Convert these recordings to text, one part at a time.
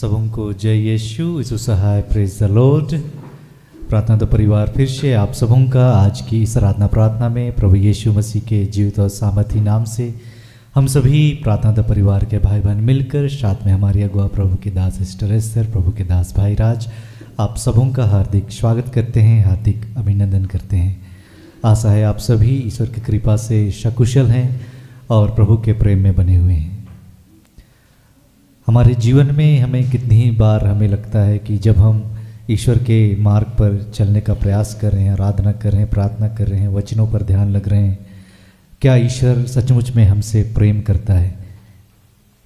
सबों जय यीशु यीशु सहाय praise the Lord. प्रार्थना तो परिवार फिर से आप सबों का आज की इस आराधना प्रार्थना में प्रभु यीशु मसीह के जीवित और सामर्थी नाम से हम सभी प्रार्थना तो परिवार के भाई बहन मिलकर साथ में हमारी अगुआ प्रभु के दास सिस्टर एस्तर, प्रभु के दास भाई राज, आप सबों का हार्दिक स्वागत करते हैं, हार्दिक अभिनंदन करते हैं। आशा है आप सभी ईश्वर की कृपा से सकुशल हैं और प्रभु के प्रेम में बने हुए हैं। हमारे जीवन में हमें कितनी ही बार हमें लगता है कि जब हम ईश्वर के मार्ग पर चलने का प्रयास कर रहे हैं, आराधना कर रहे हैं, प्रार्थना कर रहे हैं, वचनों पर ध्यान लग रहे हैं, क्या ईश्वर सचमुच में हमसे प्रेम करता है?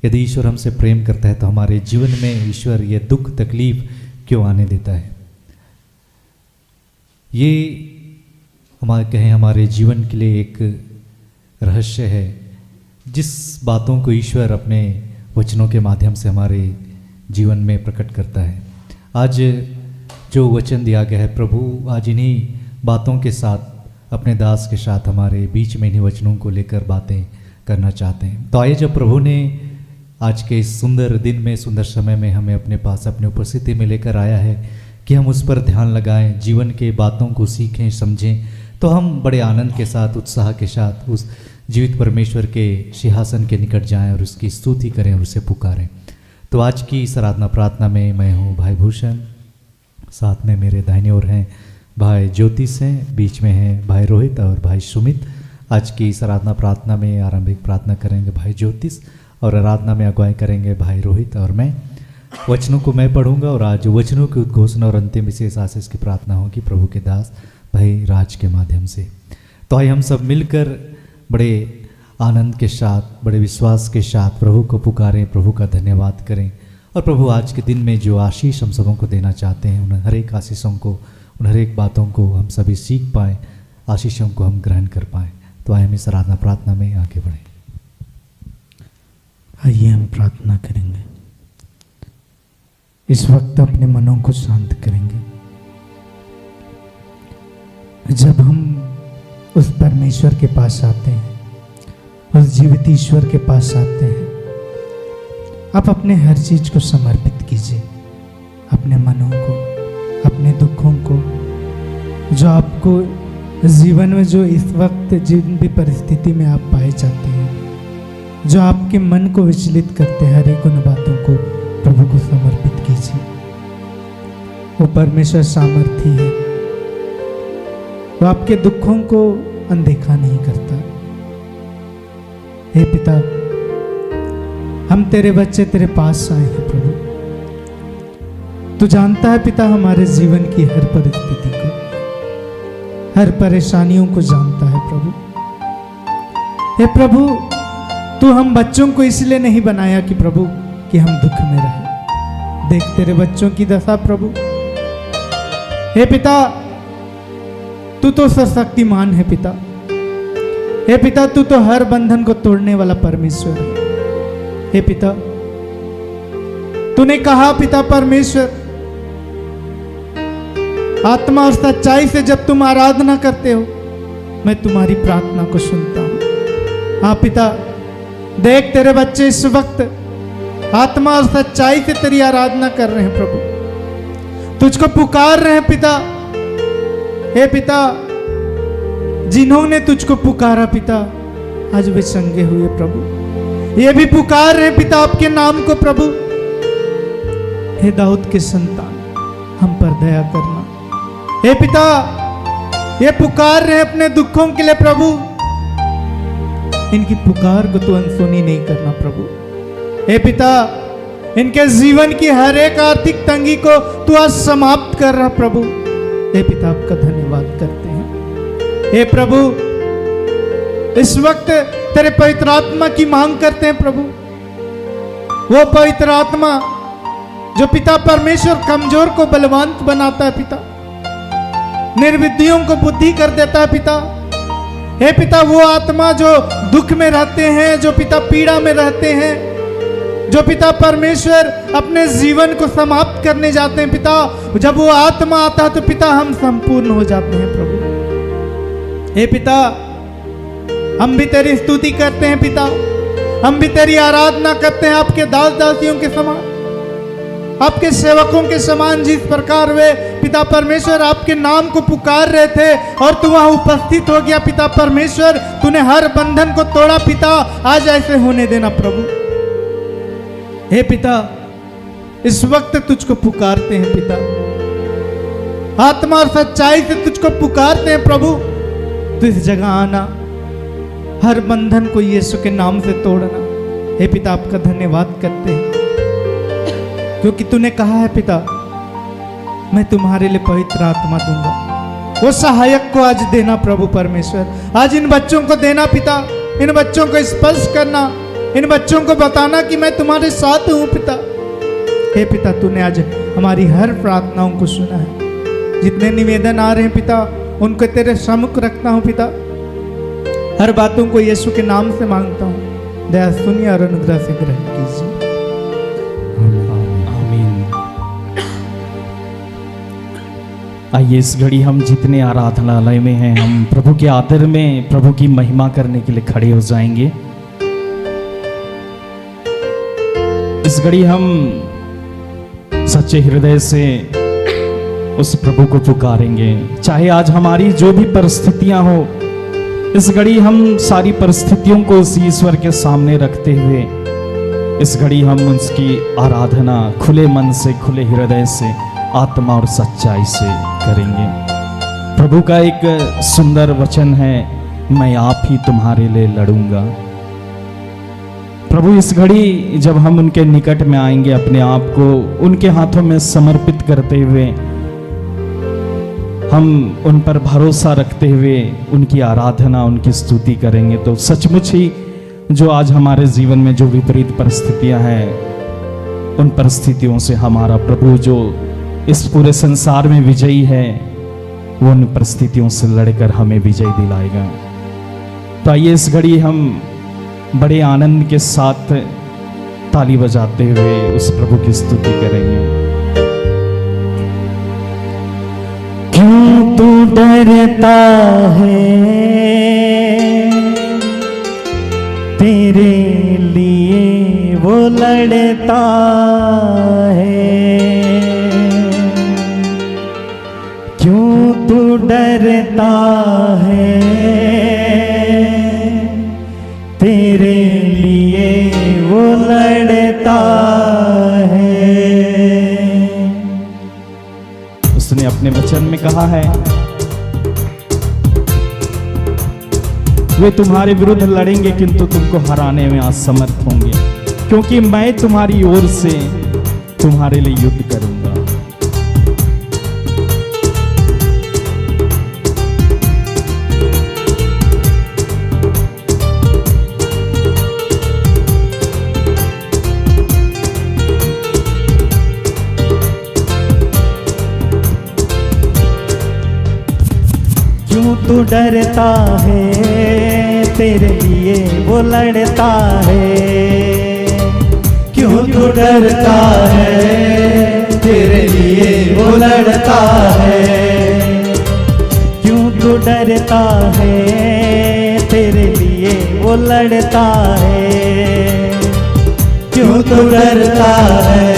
यदि ईश्वर हमसे प्रेम करता है तो हमारे जीवन में ईश्वर ये दुख तकलीफ क्यों आने देता है? ये हमारे जीवन के लिए एक रहस्य है, जिस बातों को ईश्वर अपने वचनों के माध्यम से हमारे जीवन में प्रकट करता है। आज जो वचन दिया गया है, प्रभु आज इन्हीं बातों के साथ अपने दास के साथ हमारे बीच में इन्हीं वचनों को लेकर बातें करना चाहते हैं। तो आइए, जब प्रभु ने आज के इस सुंदर दिन में, सुंदर समय में हमें अपने पास अपनी उपस्थिति में लेकर आया है कि हम उस पर ध्यान लगाएं, जीवन के बातों को सीखें, समझें, तो हम बड़े आनंद के साथ, उत्साह के साथ उस जीवित परमेश्वर के सिंहासन के निकट जाएं और उसकी स्तुति करें और उसे पुकारें। तो आज की इस आराधना प्रार्थना में मैं हूँ भाई भूषण, साथ में मेरे दाहिने ओर हैं भाई ज्योतिष हैं, बीच में हैं भाई रोहित और भाई सुमित। आज की इस आराधना प्रार्थना में आरंभिक प्रार्थना करेंगे भाई ज्योतिष और आराधना में अगुवाई करेंगे भाई रोहित और मैं। वचनों को मैं पढ़ूंगा और आज वचनों की उद्घोषणा और अंतिम विशेष आशीष की प्रार्थना होगी प्रभु के दास भाई राज के माध्यम से। तो आइए हम सब मिलकर बड़े आनंद के साथ, बड़े विश्वास के साथ प्रभु को पुकारें, प्रभु का धन्यवाद करें और प्रभु आज के दिन में जो आशीष हम सबों को देना चाहते हैं, उन हर एक आशीषों को, उन हर एक बातों को हम सभी सीख पाएँ, आशीषों को हम ग्रहण कर पाएँ। तो आइए हम इस आराधना प्रार्थना में आगे बढ़ें। आइए हम प्रार्थना करेंगे। इस वक्त अपने मनों को शांत करेंगे। जब हम उस परमेश्वर के पास आते हैं, उस जीवित ईश्वर के पास आते हैं, आप अपने हर चीज को समर्पित कीजिए, अपने मनों को, अपने दुखों को, जो आपको जीवन में, जो इस वक्त जिन भी परिस्थिति में आप पाए जाते हैं, जो आपके मन को विचलित करते हैं, हर एक उन बातों को प्रभु को समर्पित कीजिए। वो परमेश्वर सामर्थी है, वो आपके दुखों को अनदेखा नहीं करता। हे पिता, हम तेरे बच्चे तेरे पास आए हैं प्रभु। तू जानता है पिता हमारे जीवन की हर परिस्थिति को, हर परेशानियों को जानता है प्रभु। हे प्रभु, तू हम बच्चों को इसलिए नहीं बनाया कि प्रभु कि हम दुख में रहे। देख तेरे बच्चों की दशा प्रभु। हे पिता, तू तो सर्वशक्तिमान है पिता। हे पिता, तू तो हर बंधन को तोड़ने वाला परमेश्वर है। हे पिता, तूने कहा पिता परमेश्वर, आत्मा और सच्चाई से जब तुम आराधना करते हो, मैं तुम्हारी प्रार्थना को सुनता हूं। हाँ पिता, देख तेरे बच्चे इस वक्त आत्मा और सच्चाई से तेरी आराधना कर रहे हैं प्रभु, तुझको पुकार रहे हैं पिता। हे पिता, जिन्होंने तुझको पुकारा पिता, आज वे संगे हुए प्रभु। ये भी पुकार रहे पिता आपके नाम को प्रभु। हे दाऊद के संतान, हम पर दया करना। हे पिता, ये पुकार रहे अपने दुखों के लिए प्रभु, इनकी पुकार को तू अनसुनी नहीं करना प्रभु। हे पिता, इनके जीवन की हर एक आर्थिक तंगी को तू आज समाप्त कर रहा प्रभु। हे पिता, आपका धन्यवाद करते हैं। हे प्रभु, इस वक्त तेरे पवित्र आत्मा की मांग करते हैं प्रभु। वो पवित्र आत्मा जो पिता परमेश्वर कमजोर को बलवान बनाता है पिता, निर्विद्धियों को बुद्धि कर देता है पिता। हे पिता, वो आत्मा जो दुख में रहते हैं, जो पिता पीड़ा में रहते हैं, जो पिता परमेश्वर अपने जीवन को समाप्त करने जाते हैं पिता, जब वो आत्मा आता है तो पिता हम संपूर्ण हो जाते हैं प्रभु। हे पिता, हम भी तेरी स्तुति करते हैं पिता, हम भी तेरी आराधना करते हैं आपके दास दासियों के समान। आपके सेवकों के समान जिस प्रकार वे पिता परमेश्वर आपके नाम को पुकार रहे थे और तू वहां उपस्थित हो गया पिता परमेश्वर, तूने हर बंधन को तोड़ा पिता। आज ऐसे होने देना प्रभु। हे पिता, इस वक्त तुझको पुकारते हैं पिता, आत्मा और सच्चाई से तुझको पुकारते हैं प्रभु। तो इस जगह आना, हर बंधन को यीशु के नाम से तोड़ना। हे पिता, आपका धन्यवाद करते हैं क्योंकि तूने कहा है पिता, मैं तुम्हारे लिए पवित्र आत्मा दूंगा। वो सहायक को आज देना प्रभु परमेश्वर, आज इन बच्चों को देना पिता, इन बच्चों को स्पर्श करना, इन बच्चों को बताना कि मैं तुम्हारे साथ हूं पिता। हे पिता, तूने आज हमारी हर प्रार्थनाओं को सुना है। जितने निवेदन आ रहे हैं पिता, उनको तेरे सम्मुख रखता हूं पिता। हर बातों को यीशु के नाम से मांगता हूं। दया सुनिए और अनुग्रह से ग्रहण कीजिए। आइए, इस घड़ी हम जितने आराधनालय में हैं, हम प्रभु के आदर में प्रभु की महिमा करने के लिए खड़े हो जाएंगे। इस घड़ी हम सच्चे हृदय से उस प्रभु को पुकारेंगे। चाहे आज हमारी जो भी परिस्थितियां हो, इस घड़ी हम सारी परिस्थितियों को उस ईश्वर के सामने रखते हुए इस घड़ी हम उसकी आराधना खुले मन से, खुले हृदय से, आत्मा और सच्चाई से करेंगे। प्रभु का एक सुंदर वचन है, मैं आप ही तुम्हारे लिए लड़ूंगा। प्रभु इस घड़ी जब हम उनके निकट में आएंगे, अपने आप को उनके हाथों में समर्पित करते हुए, हम उन पर भरोसा रखते हुए उनकी आराधना, उनकी स्तुति करेंगे, तो सचमुच ही जो आज हमारे जीवन में जो विपरीत परिस्थितियां हैं, उन परिस्थितियों से हमारा प्रभु जो इस पूरे संसार में विजयी है, वो उन परिस्थितियों से लड़कर हमें विजय दिलाएगा। तो आइए, इस घड़ी हम बड़े आनंद के साथ ताली बजाते हुए उस प्रभु की स्तुति करेंगे। क्यों तू डरता है, तेरे लिए वो लड़ता है। क्यों तू डरता है, तेरे लिए वो लड़ता है। उसने अपने वचन में कहा है, वे तुम्हारे विरुद्ध लड़ेंगे किंतु तुमको हराने में असमर्थ होंगे, क्योंकि मैं तुम्हारी ओर से तुम्हारे लिए युद्ध करूंगा। क्यों तू डरता है, तेरे लिए वो लड़ता है। क्यों तू डरता है, तेरे लिए वो लड़ता है। क्यों तू डरता है, तेरे लिए वो लड़ता है। क्यों तू डरता है,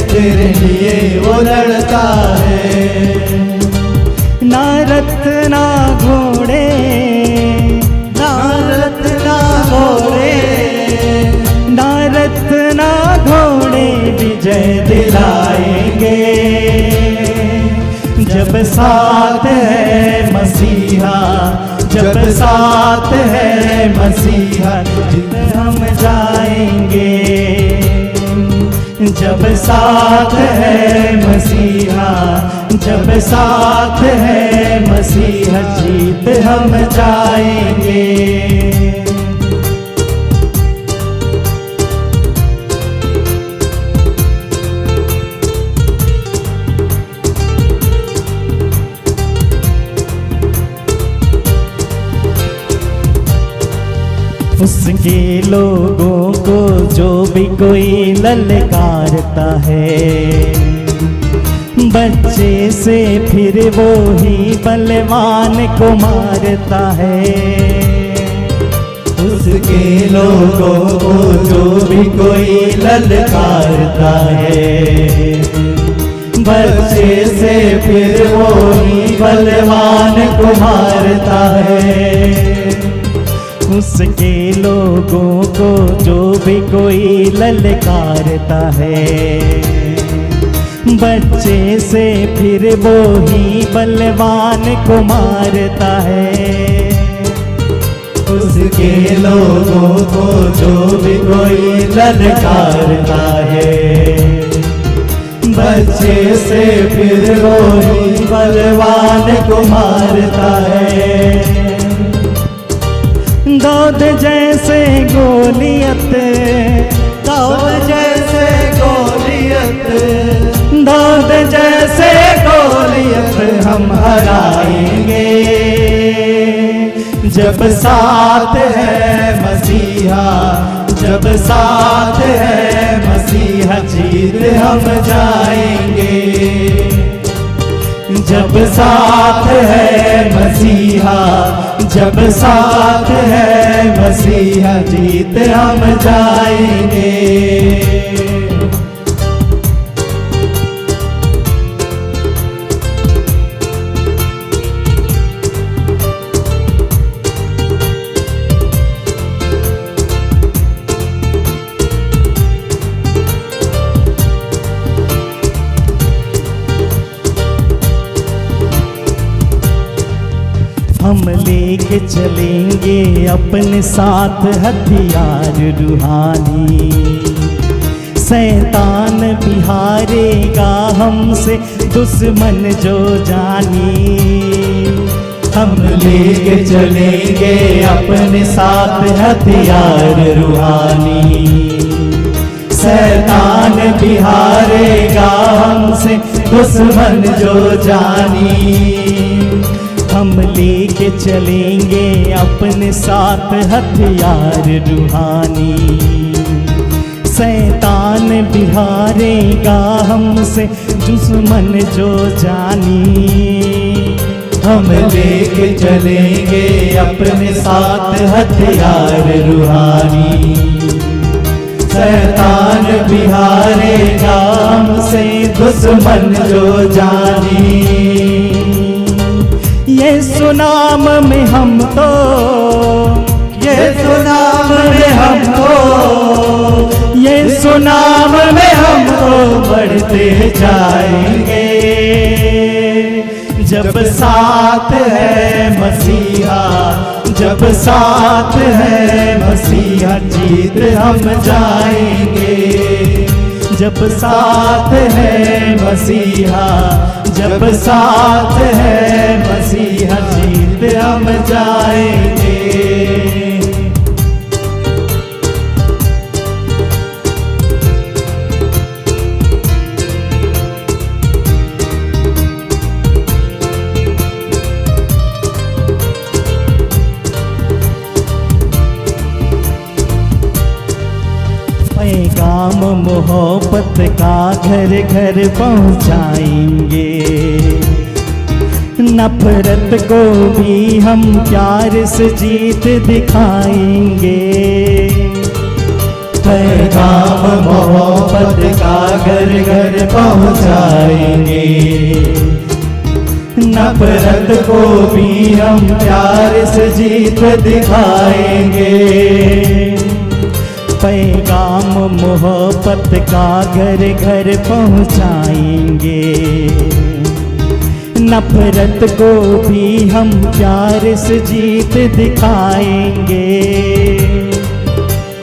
तेरे लिए वो लड़ता है। ना रथ ना घोड़े, ना रथ ना घोड़े, ना रथ ना घोड़े विजय दिलाएंगे। जब साथ है मसीहा, जब साथ है मसीहा, जीत हम जाएंगे। जब साथ है मसीहा, जब साथ है मसीहा, जीत हम जाएंगे। उसके लोगों को जो भी कोई ललकारता है, बच्चे से फिर वो ही बलवान को मारता है। उसके उसके लोगों को जो भी कोई ललकारता है, बच्चे से फिर वो ही बलवान को मारता है। उसके लोगों को जो भी कोई ललकारता है, बच्चे से फिर वो ही बलवान को मारता है। उसके लोगों को जो भी कोई ललकारता है, बच्चे से फिर वो ही बलवान को मारता है। दाऊद जैसे गोलियत, दाऊद जैसे गोलियत, दाऊद जैसे गोलियत हम हराएंगे, जब साथ है मसीहा, जब साथ है मसीहा जीत हम जाएंगे। जब साथ है मसीहा, जब साथ है मसीहा जीत हम जाएंगे। हम लेके चलेंगे अपने साथ हथियार रूहानी, शैतान भी हारेगा हमसे दुश्मन जो जानी। हम लेके चलेंगे अपने साथ हथियार रूहानी, शैतान भी हारेगा हमसे दुश्मन जो जानी। हम लेके चलेंगे अपने साथ हथियार रूहानी, शैतान भी हारेगा हमसे दुश्मन जो जानी। हम लेके चलेंगे अपने साथ हथियार रूहानी, शैतान भी हारेगा हमसे दुश्मन जो जानी। यीशु नाम में हम तो, यीशु नाम में हम तो, यीशु नाम में हम तो बढ़ते जाएंगे। जब साथ है मसीहा, जब साथ है मसीहा जीत हम जाएंगे। जब साथ है मसीहा, जब साथ है मसीहा जीत हम जाएंगे। पैगाम मोहब्बत का घर घर पहुँचाएंगे, नफरत को भी हम प्यार से जीत दिखाएंगे। पैगाम मोहब्बत का घर घर पहुँचाएंगे, नफरत को भी हम प्यार से जीत दिखाएंगे। पैगाम मोहब्बत का घर घर पहुँचाएंगे, नफरत को भी हम प्यार से जीत दिखाएंगे।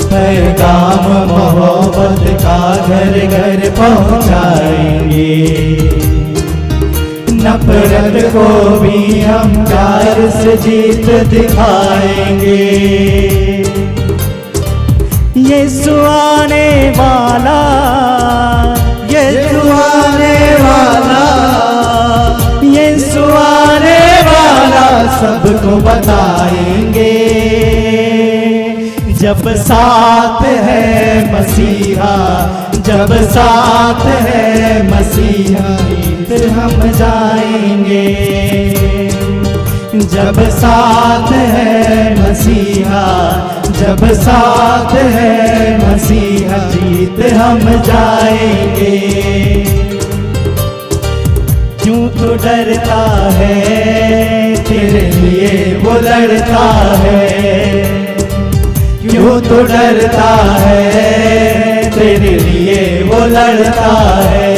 पैगाम मोहब्बत का घर घर पहुँचाएंगे, नफरत को भी हम प्यार से जीत दिखाएंगे। यीशु आने वाला, यीशु आने वाला, यीशु आने वाला सबको बताएंगे। जब साथ है मसीहा, जब साथ है मसीहा जीत हम जाएंगे। जब साथ है मसीहा, जब साथ है मसीहा जीत हम जाएंगे। क्यों तो डरता है तेरे लिए वो लड़ता है, क्यों तो डरता है तेरे लिए वो लड़ता है।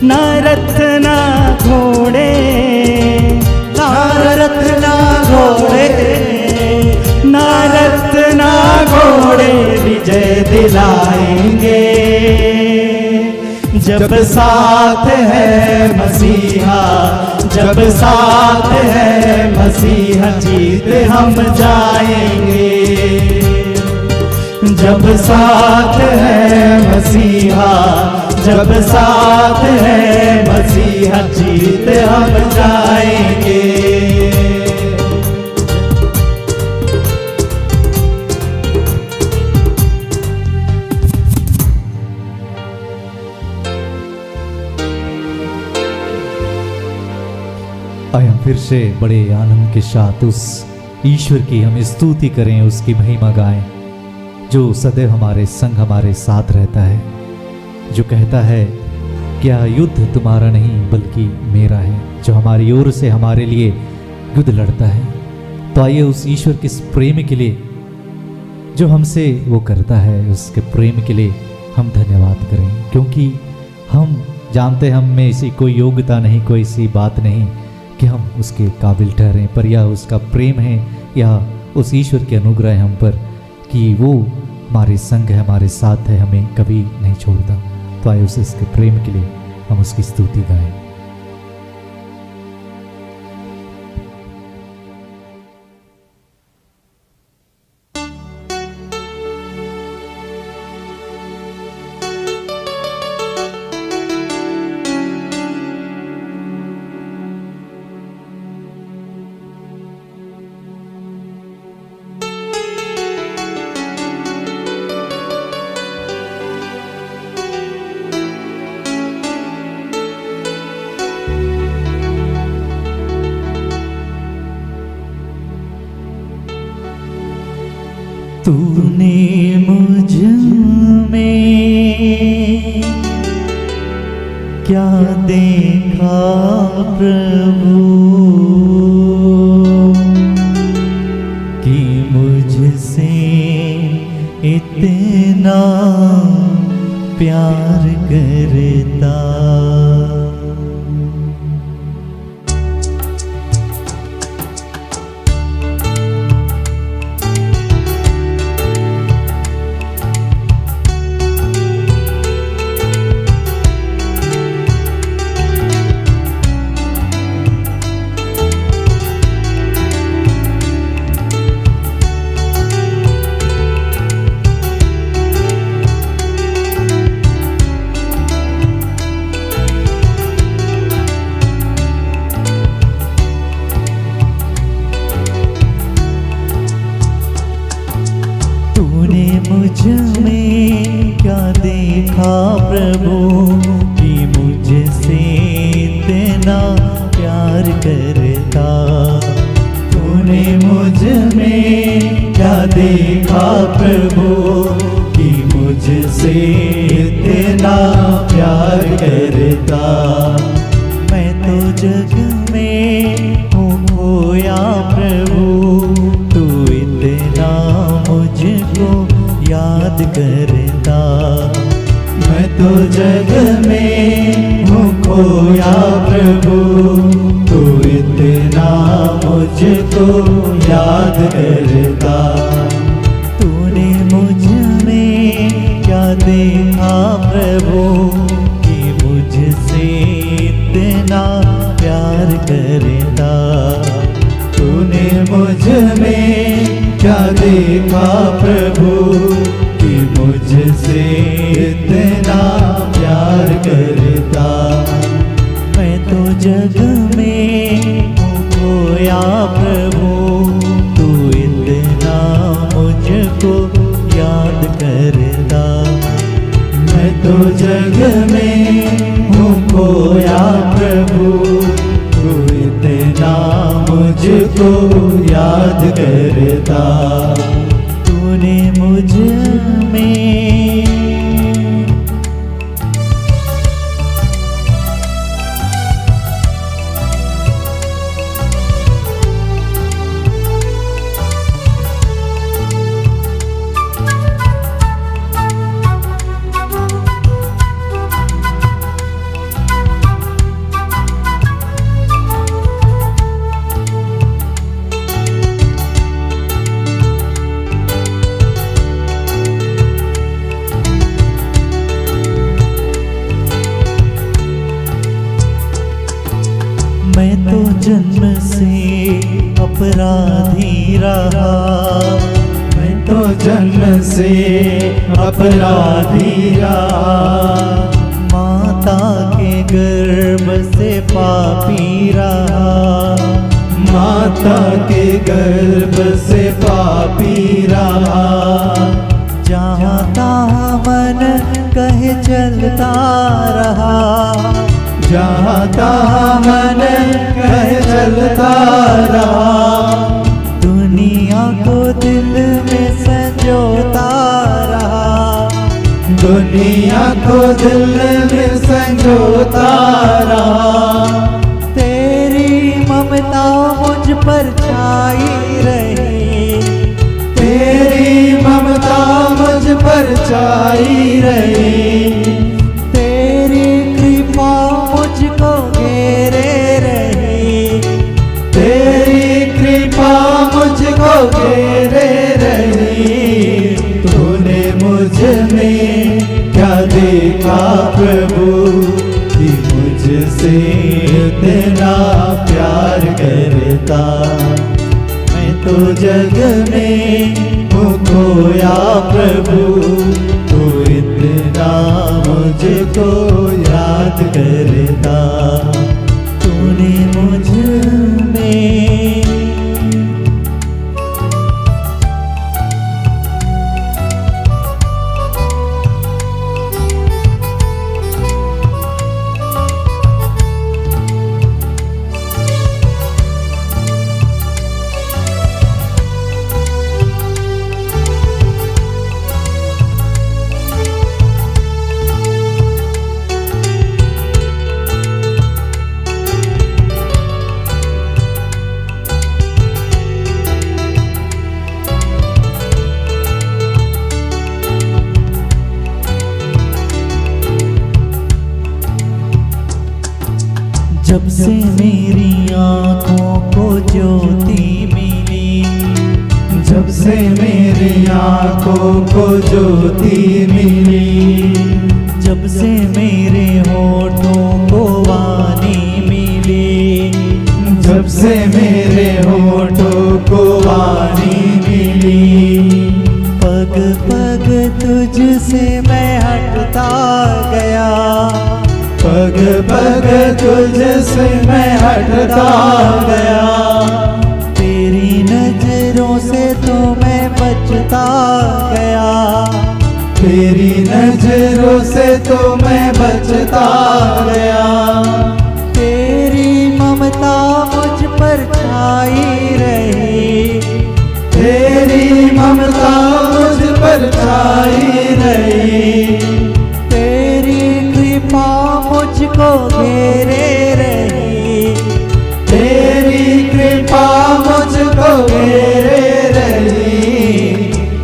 ना रथ ना घोड़े, ना रथ ना घोड़े, ना रथ ना घोड़े विजय दिलाएंगे। जब साथ है मसीहा, जब साथ है मसीहा जीत हम जाएंगे। जब साथ है मसीहा, जब साथ है मसीहा जीत हम जाएंगे। आइए हम फिर से बड़े आनंद के साथ उस ईश्वर की हम स्तुति करें, उसकी महिमा गाएं, जो सदैव हमारे संग हमारे साथ रहता है, जो कहता है क्या युद्ध तुम्हारा नहीं बल्कि मेरा है, जो हमारी ओर से हमारे लिए युद्ध लड़ता है। तो आइए उस ईश्वर के इस प्रेम के लिए जो हमसे वो करता है, उसके प्रेम के लिए हम धन्यवाद करें, क्योंकि हम जानते हैं हम में ऐसी कोई योग्यता नहीं, कोई ऐसी बात नहीं कि हम उसके काबिल ठहरें, पर यह उसका प्रेम है या उस ईश्वर के अनुग्रह है हम पर कि वो हमारे संग है, हमारे साथ है, हमें कभी नहीं छोड़ता। तो आइए उसके प्रेम के लिए हम उसकी स्तुति गाएं। तूने मुझ में क्या देखा प्रभु कि मुझसे इतना प्यार करता। मुझ में क्या देखा प्रभु कि मुझसे इतना प्यार करता। तूने मुझ में क्या देखा प्रभु कि मुझसे इतना प्यार करता। मैं तो जग में हूँ खोया प्रभु, तू इतना मुझको याद करता। मैं तो जग में हूँ खोया प्रभु, तू इतना मुझको याद करता। तूने मुझ में क्या देखा प्रभु कि मुझसे इतना प्यार करता। तूने मुझ में क्या देखा प्रभु कि मुझसे इतना प्यार करता। मैं तो जग में हूँ खोया प्रभु, तू इतना मुझको याद करता। मैं तो जग में हूँ खोया प्रभु, तू इतना मुझको याद करता। जन्म से अपराधी रहा, मैं तो जन्म से अपराधी रहा, माता के गर्भ से पापी रहा, माता के गर्भ से पापी रहा, जहाँ तहाँ मन कहे चलता रहा, जहाँ तहाँ मन कहे चलता रहा, दुनिया को दिल में संजोता रहा, दुनिया को दिल में संजोता रहा, तेरी ममता मुझ पर छाई रही, तेरी ममता मुझ पर छाई रही, तेरी कृपा मुझको घेरे रही, तेरी कृपा मुझको घेरे रही, तूने मुझ में क्या देखा प्रभु कि मुझसे इतना प्यार करता, मैं तो जग में हूँ खोया प्रभु, तू इतना मुझको याद करता, तूने मुझ में जब से मेरी आँखों को ज्योति मिली, जब से मेरी आँखों को ज्योति मिली, जब से मेरे होठों को वाणी मिली, जब से मेरे होठों को वाणी मिली, पग पग तुझसे मैं हटता गया, पग पग तुझसे मैं हटता गया, तेरी नजरों से तो मैं बचता गया, तेरी नजरों से तो मैं बचता गया, तेरी ममता मुझ पर छाई रही, तेरी ममता मुझ पर छाई रही, तेरी कृपा मुझको घेरे रही, तेरी कृपा मुझको घेरे रही,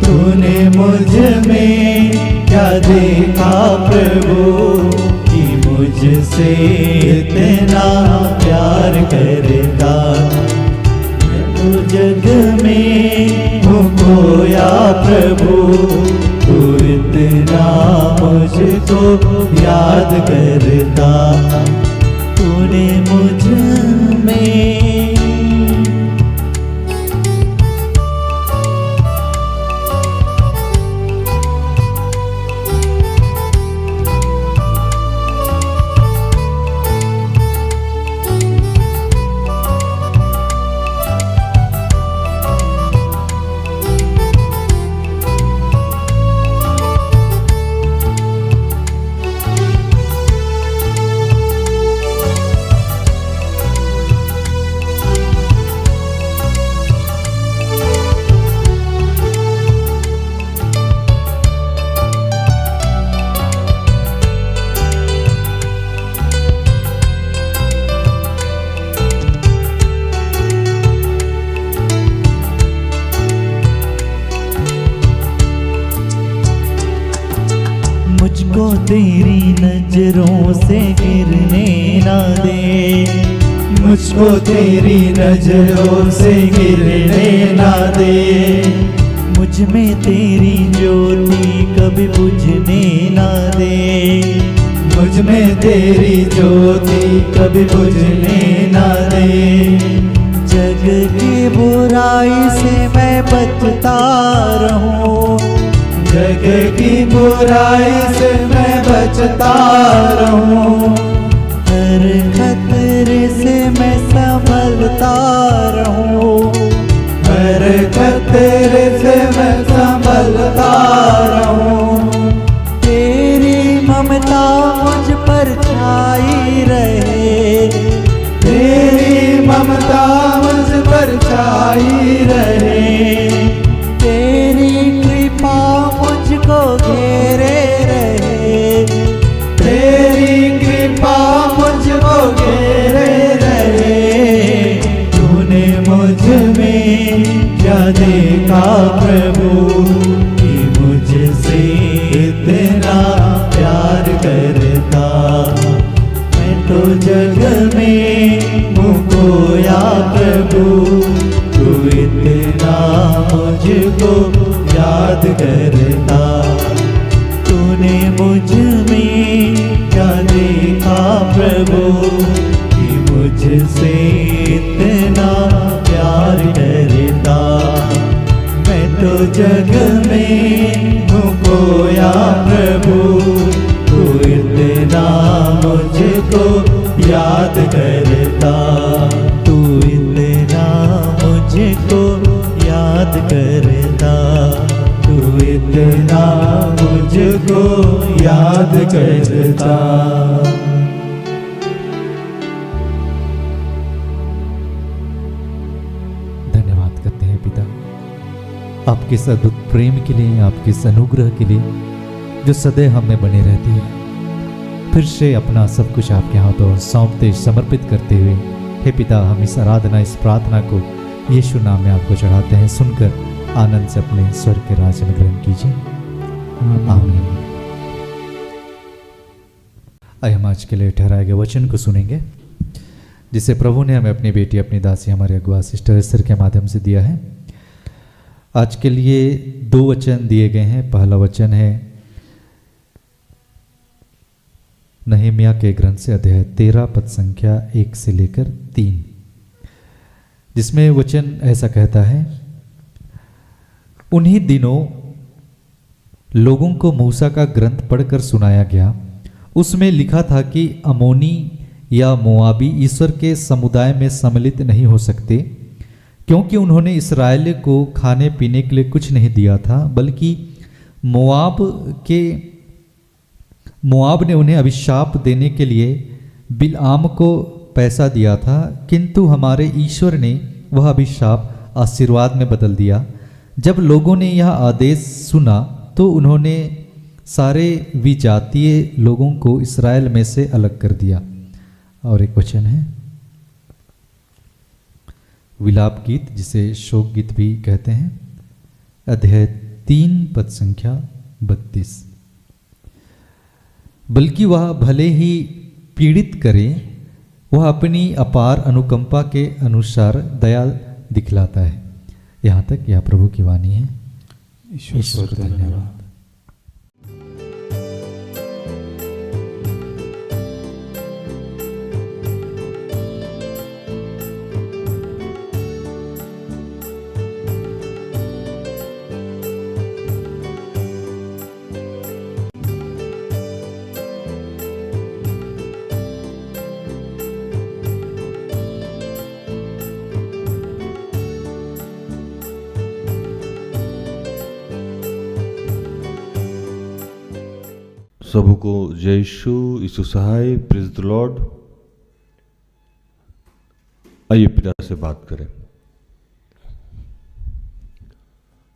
तूने मुझ में क्या देखा प्रभु कि मुझसे इतना प्यार करता, मैं तो जग में हूँ खोया प्रभु, तू इतना मुझको याद करता, तूने मुझ में मुझको तेरी नजरों से गिरने ना दे, मुझको तेरी नजरों से गिरने ना दे, मुझ में तेरी ज्योति कभी बुझने ना दे, मुझ में तेरी ज्योति कभी बुझने ना दे। जग की बुराई से मैं बचता रहूं, जग की बुराई से मैं बचता रहूं। हर खतरे से मैं संभलता रहूं, हर खतरे से मैं संभलता रहूं। तेरी ममता मुझ पर छाई रहे, तेरी ममता मुझ पर छाई रहे। तेरी कृपा मुझको घेरे रहे, तेरी कृपा मुझको घेरे रहे। तूने मुझ में क्या देखा प्रभु कि मुझसे इतना प्यार करता। मैं तो जग में हूँ खोया प्रभु, तू इतना मुझको याद करता। तूने मुझ में क्या देखा प्रभु कि मुझसे इतना प्यार करता। मैं तो जग में हूँ खोया प्रभु, तू इतना मुझको याद करता। तू इतना मुझको याद करता, तू इतना मुझको याद करता। धन्यवाद करते हैं पिता आपके इस अद्भुत प्रेम के लिए, आपके इस अनुग्रह के लिए जो सदैव हम में बने रहती है। फिर से अपना सब कुछ आपके हाथों सौंपते समर्पित करते हुए हे पिता, हम इस आराधना, इस प्रार्थना को यीशु नाम में आपको चढ़ाते हैं। सुनकर आनंद से अपने स्वर्ग के राज्य में ग्रहण कीजिए। आमीन। आइए हम आज के लिए ठहराए गए वचन को सुनेंगे, जिसे प्रभु ने हमें अपनी बेटी, अपनी दासी, हमारे अगुआ सिस्टर एस्तर के माध्यम से दिया है। आज के लिए 2 वचन दिए गए हैं। पहला वचन है नहम्याह के ग्रंथ से अध्याय 13 पद संख्या 1 से लेकर 3, जिसमें वचन ऐसा कहता है, उन्हीं दिनों लोगों को मूसा का ग्रंथ पढ़कर सुनाया गया। उसमें लिखा था कि अमोनी या मोआबी ईश्वर के समुदाय में सम्मिलित नहीं हो सकते, क्योंकि उन्होंने इस्राएल को खाने पीने के लिए कुछ नहीं दिया था, बल्कि मोआब ने उन्हें अभिशाप देने के लिए बिलआम को पैसा दिया था, किंतु हमारे ईश्वर ने वह अभिशाप आशीर्वाद में बदल दिया। जब लोगों ने यह आदेश सुना तो उन्होंने सारे विजातीय लोगों को इस्राएल में से अलग कर दिया। और एक वचन है विलाप गीत, जिसे शोक गीत भी कहते हैं, अध्याय 3 पद संख्या 32। बल्कि वह भले ही पीड़ित करे, वह अपनी अपार अनुकंपा के अनुसार दया दिखलाता है। यहाँ तक यह प्रभु की वाणी है। ईश्वर को धन्यवाद। सबको जय यीशु सहाय, प्रेज द लॉर्ड। आइए पिता से बात करें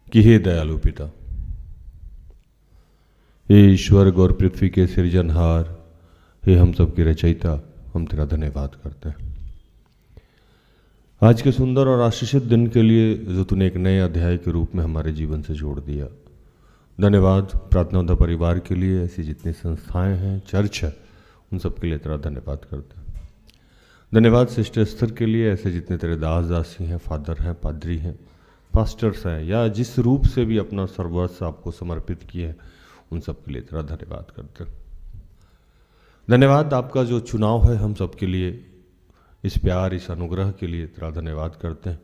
कि हे दयालु पिता, हे ईश्वर और पृथ्वी के सृजनहार, हे हम सब के रचयिता, हम तेरा धन्यवाद करते हैं आज के सुंदर और आशीषित दिन के लिए जो तूने एक नए अध्याय के रूप में हमारे जीवन से जोड़ दिया। धन्यवाद प्रार्थना परिवार के लिए, ऐसी जितनी संस्थाएं हैं, चर्च है, उन सब के लिए तेरा धन्यवाद करते हैं। धन्यवाद सिस्टर एस्तर के लिए, ऐसे जितने तेरे दास दासी हैं, फादर हैं, पादरी हैं, पास्टर्स हैं, या जिस रूप से भी अपना सर्वस्व आपको समर्पित किए हैं, उन सब के लिए तेरा धन्यवाद करते हैं। धन्यवाद आपका जो चुनाव है हम सबके लिए, इस प्यार इस अनुग्रह के लिए तेरा धन्यवाद करते हैं,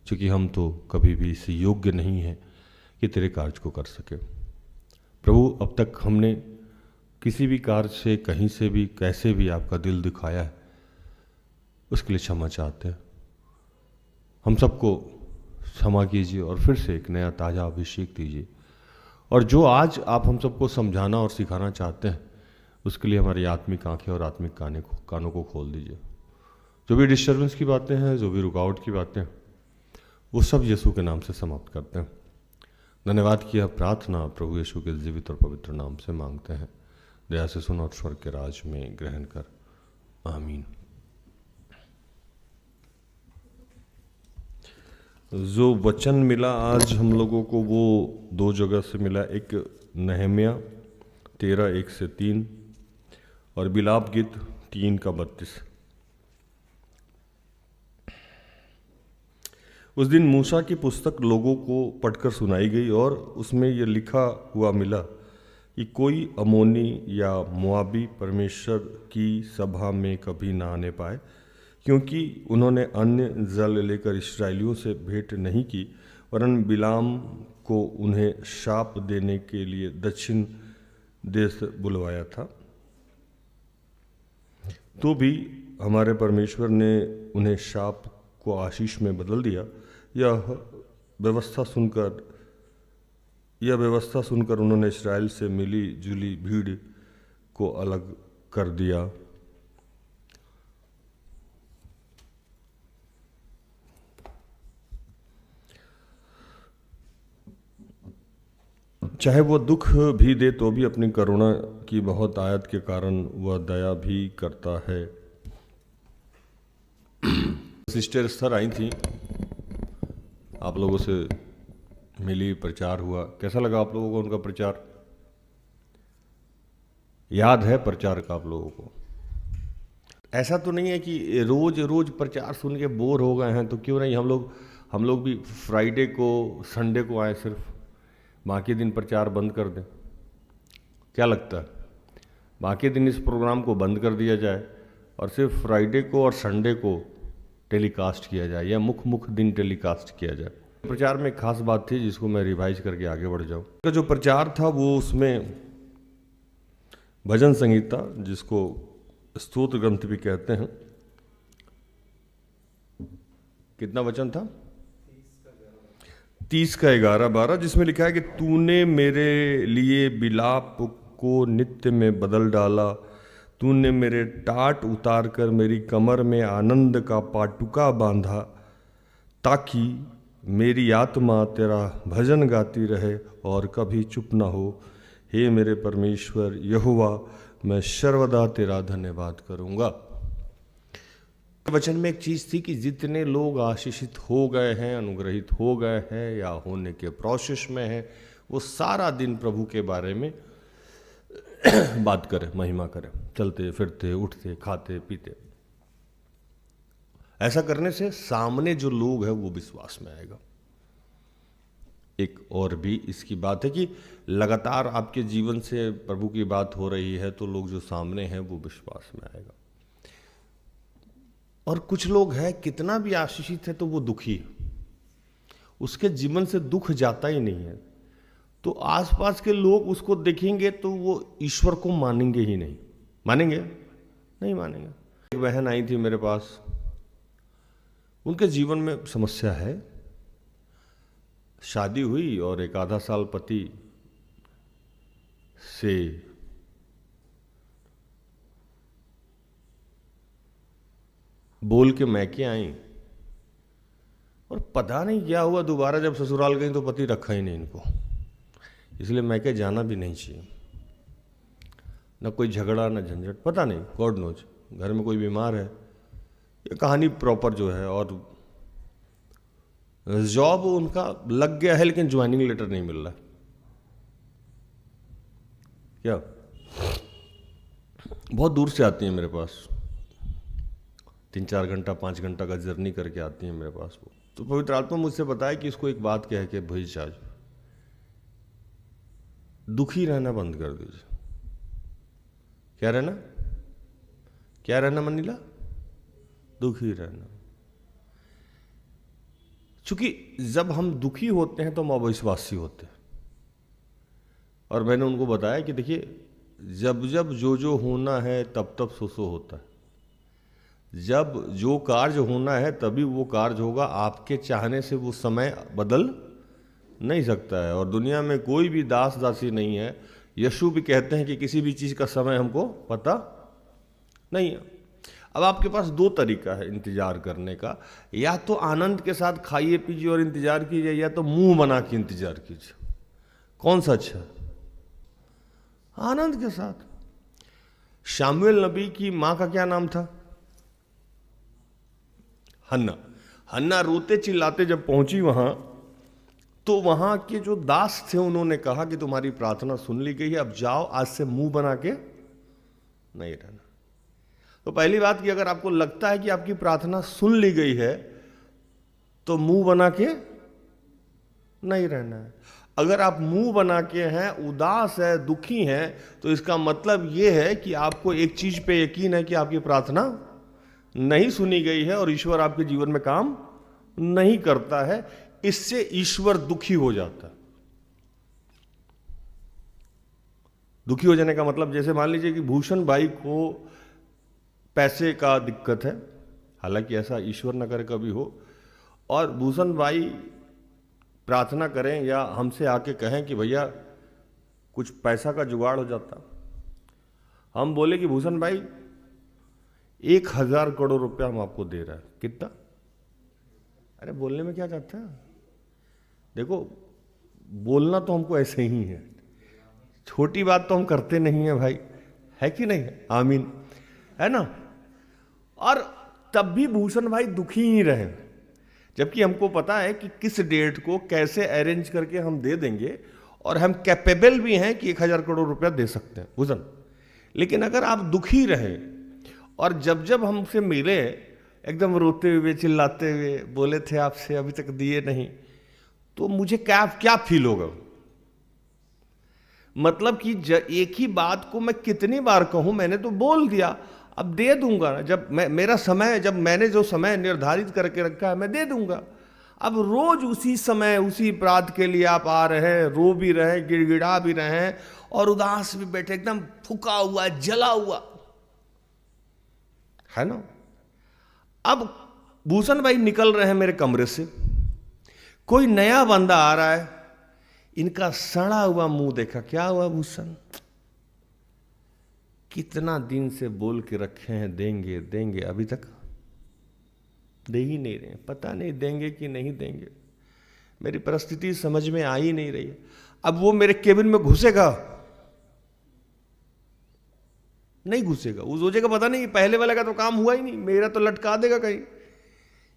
क्योंकि हम तो कभी भी इस योग्य नहीं हैं कि तेरे कार्य को कर सके। प्रभु, अब तक हमने किसी भी कार्य से, कहीं से भी, कैसे भी आपका दिल दिखाया है, उसके लिए क्षमा चाहते हैं। हम सबको क्षमा कीजिए और फिर से एक नया ताज़ा अभिषेक दीजिए, और जो आज आप हम सबको समझाना और सिखाना चाहते हैं उसके लिए हमारी आत्मिक आंखें और आत्मिक कानों को खोल दीजिए। जो भी डिस्टर्बेंस की बातें हैं, जो भी रुकावट की बातें, वो सब यीशु के नाम से समाप्त करते हैं। धन्यवाद किया प्रार्थना प्रभु यीशु के जीवित और पवित्र नाम से मांगते हैं। दया से सुन और स्वर्ग के राज में ग्रहण कर, आमीन। जो वचन मिला आज हम लोगों को वो दो जगह से मिला। एक नहम्याह 13:1-3 और बिलाप गीत 3:32। उस दिन मूसा की पुस्तक लोगों को पढ़कर सुनाई गई और उसमें यह लिखा हुआ मिला कि कोई अमोनी या मोआबी परमेश्वर की सभा में कभी ना आने पाए, क्योंकि उन्होंने अन्य जल लेकर इस्राएलियों से भेंट नहीं की, वरन बिलाम को उन्हें शाप देने के लिए दक्षिण देश बुलवाया था। तो भी हमारे परमेश्वर ने उन्हें शाप को आशीष में बदल दिया। यह व्यवस्था सुनकर उन्होंने इस्राएल से मिली जुली भीड़ को अलग कर दिया। चाहे वह दुख भी दे तो भी अपनी करुणा की बहुत आयत के कारण वह दया भी करता है। सिस्टर एस्थर आई थी, आप लोगों से मिली, प्रचार हुआ। कैसा लगा आप लोगों को उनका प्रचार? याद है प्रचार का आप लोगों को? ऐसा तो नहीं है कि रोज रोज प्रचार सुन के बोर हो गए हैं, तो क्यों नहीं हम लोग भी फ्राइडे को, संडे को आए, सिर्फ बाकी दिन प्रचार बंद कर दें। क्या लगता है? बाकी दिन इस प्रोग्राम को बंद कर दिया जाए और सिर्फ फ्राइडे को और संडे को टेलीकास्ट किया जाए, या मुख्य दिन टेलीकास्ट किया जाए। प्रचार में एक खास बात थी जिसको मैं रिवाइज करके आगे बढ़ जाऊँ। का जो प्रचार था वो, उसमें भजन संगीता, जिसको स्तोत्र ग्रंथ भी कहते हैं, कितना वचन था? 30:11-12, जिसमें लिखा है कि तूने मेरे लिए बिलाप को नित्य में बदल डाला, तूने मेरे टाट उतार कर मेरी कमर में आनंद का पाटुका बांधा, ताकि मेरी आत्मा तेरा भजन गाती रहे और कभी चुप ना हो। हे मेरे परमेश्वर यहोवा, मैं सर्वदा तेरा धन्यवाद करूँगा। वचन में एक चीज़ थी कि जितने लोग आशीषित हो गए हैं, अनुग्रहित हो गए हैं या होने के प्रोसेस में हैं, वो सारा दिन प्रभु के बारे में बात करें, महिमा करें, चलते फिरते, उठते, खाते पीते। ऐसा करने से सामने जो लोग हैं वो विश्वास में आएगा। एक और भी इसकी बात है कि लगातार आपके जीवन से प्रभु की बात हो रही है तो लोग जो सामने हैं वो विश्वास में आएगा। और कुछ लोग हैं, कितना भी आशीषित है तो वो दुखी है, उसके जीवन से दुख जाता ही नहीं है, तो आसपास के लोग उसको देखेंगे तो वो ईश्वर को मानेंगे ही नहीं। मानेंगे? नहीं मानेंगे। एक बहन आई थी मेरे पास, उनके जीवन में समस्या है, शादी हुई और एक आधा साल पति से बोल के मैके आई, और पता नहीं क्या हुआ, दोबारा जब ससुराल गई तो पति रखा ही नहीं इनको, इसलिए मैके जाना भी नहीं चाहिए। न कोई झगड़ा न झंझट, पता नहीं, गॉड नोज, घर में कोई बीमार है, ये कहानी प्रॉपर जो है। और जॉब उनका लग गया है लेकिन ज्वाइनिंग लेटर नहीं मिल रहा। क्या? बहुत दूर से आती है मेरे पास, 3-4 घंटा 5 घंटा का जर्नी करके आती है मेरे पास वो। तो पवित्र आत्मा मुझसे बताया कि इसको एक बात कह के भेज, आज दुखी रहना बंद कर दीजिए। क्या रहना? क्या रहना मनीला? दुखी रहना। क्योंकि जब हम दुखी होते हैं तो हम अविश्वासी होते हैं। और मैंने उनको बताया कि देखिए, जब जब जो जो होना है तब तब सो सो होता है। जब जो कार्य होना है तभी वो कार्य होगा। आपके चाहने से वो समय बदल नहीं सकता है। और दुनिया में कोई भी दास दासी नहीं है। यीशु भी कहते हैं कि किसी भी चीज़ का समय हमको पता नहीं है। अब आपके पास दो तरीका है इंतजार करने का, या तो आनंद के साथ खाइए पीजिए और इंतजार कीजिए, या तो मुंह बना के इंतजार कीजिए। कौन सा अच्छा? आनंद के साथ। शामुएल नबी की मां का क्या नाम था? हन्ना। हन्ना रोते चिल्लाते जब पहुंची वहां, तो वहां के जो दास थे उन्होंने कहा कि तुम्हारी प्रार्थना सुन ली गई है, अब जाओ, आज से मुंह बना के नहीं रहना। तो पहली बात कि अगर आपको लगता है कि आपकी प्रार्थना सुन ली गई है तो मुंह बना के नहीं रहना है। अगर आप मुंह बना के हैं, उदास है, दुखी हैं, तो इसका मतलब यह है कि आपको एक चीज पे यकीन है कि आपकी प्रार्थना नहीं सुनी गई है और ईश्वर आपके जीवन में काम नहीं करता है। इससे ईश्वर दुखी हो जाता है। दुखी हो जाने का मतलब, जैसे मान लीजिए कि भूषण भाई को पैसे का दिक्कत है, हालांकि ऐसा ईश्वर न करे कभी हो, और भूषण भाई प्रार्थना करें या हमसे आके कहें कि भैया कुछ पैसा का जुगाड़ हो जाता। हम बोले कि भूषण भाई 1000 करोड़ रुपया हम आपको दे रहे हैं। कितना? अरे बोलने में क्या जाता है? देखो, बोलना तो हमको ऐसे ही है, छोटी बात तो हम करते नहीं है भाई, है कि नहीं? आमीन, है ना? और तब भी भूषण भाई दुखी ही रहे, जबकि हमको पता है कि किस डेट को कैसे अरेंज करके हम दे देंगे, और हम कैपेबल भी हैं कि 1000 करोड़ रुपया दे सकते हैं भूषण। लेकिन अगर आप दुखी रहे और जब जब हमसे मिले एकदम रोते हुए चिल्लाते हुए बोले थे आपसे अभी तक दिए नहीं, तो मुझे क्या फील होगा? मतलब कि एक ही बात को मैं कितनी बार कहूं, मैंने तो बोल दिया, अब दे दूंगा ना। जब मेरा समय, जब मैंने जो समय निर्धारित करके रखा है मैं दे दूंगा। अब रोज उसी समय उसी अपराध के लिए आप आ रहे हैं, रो भी रहे हैं, गिड़गिड़ा भी रहे हैं और उदास भी बैठे, एकदम फूका हुआ, जला हुआ, है ना? अब भूषण भाई निकल रहे हैं मेरे कमरे से, कोई नया बंदा आ रहा है, इनका सड़ा हुआ मुंह देखा, क्या हुआ भूषण, कितना दिन से बोल के रखे हैं देंगे देंगे, अभी तक दे ही नहीं रहे, पता नहीं देंगे कि नहीं देंगे। मेरी परिस्थिति समझ में आ ही नहीं रही है। अब वो मेरे केबिन में घुसेगा नहीं घुसेगा, वो सोचेगा पता नहीं पहले वाले का तो काम हुआ ही नहीं, मेरा तो लटका देगा कहीं,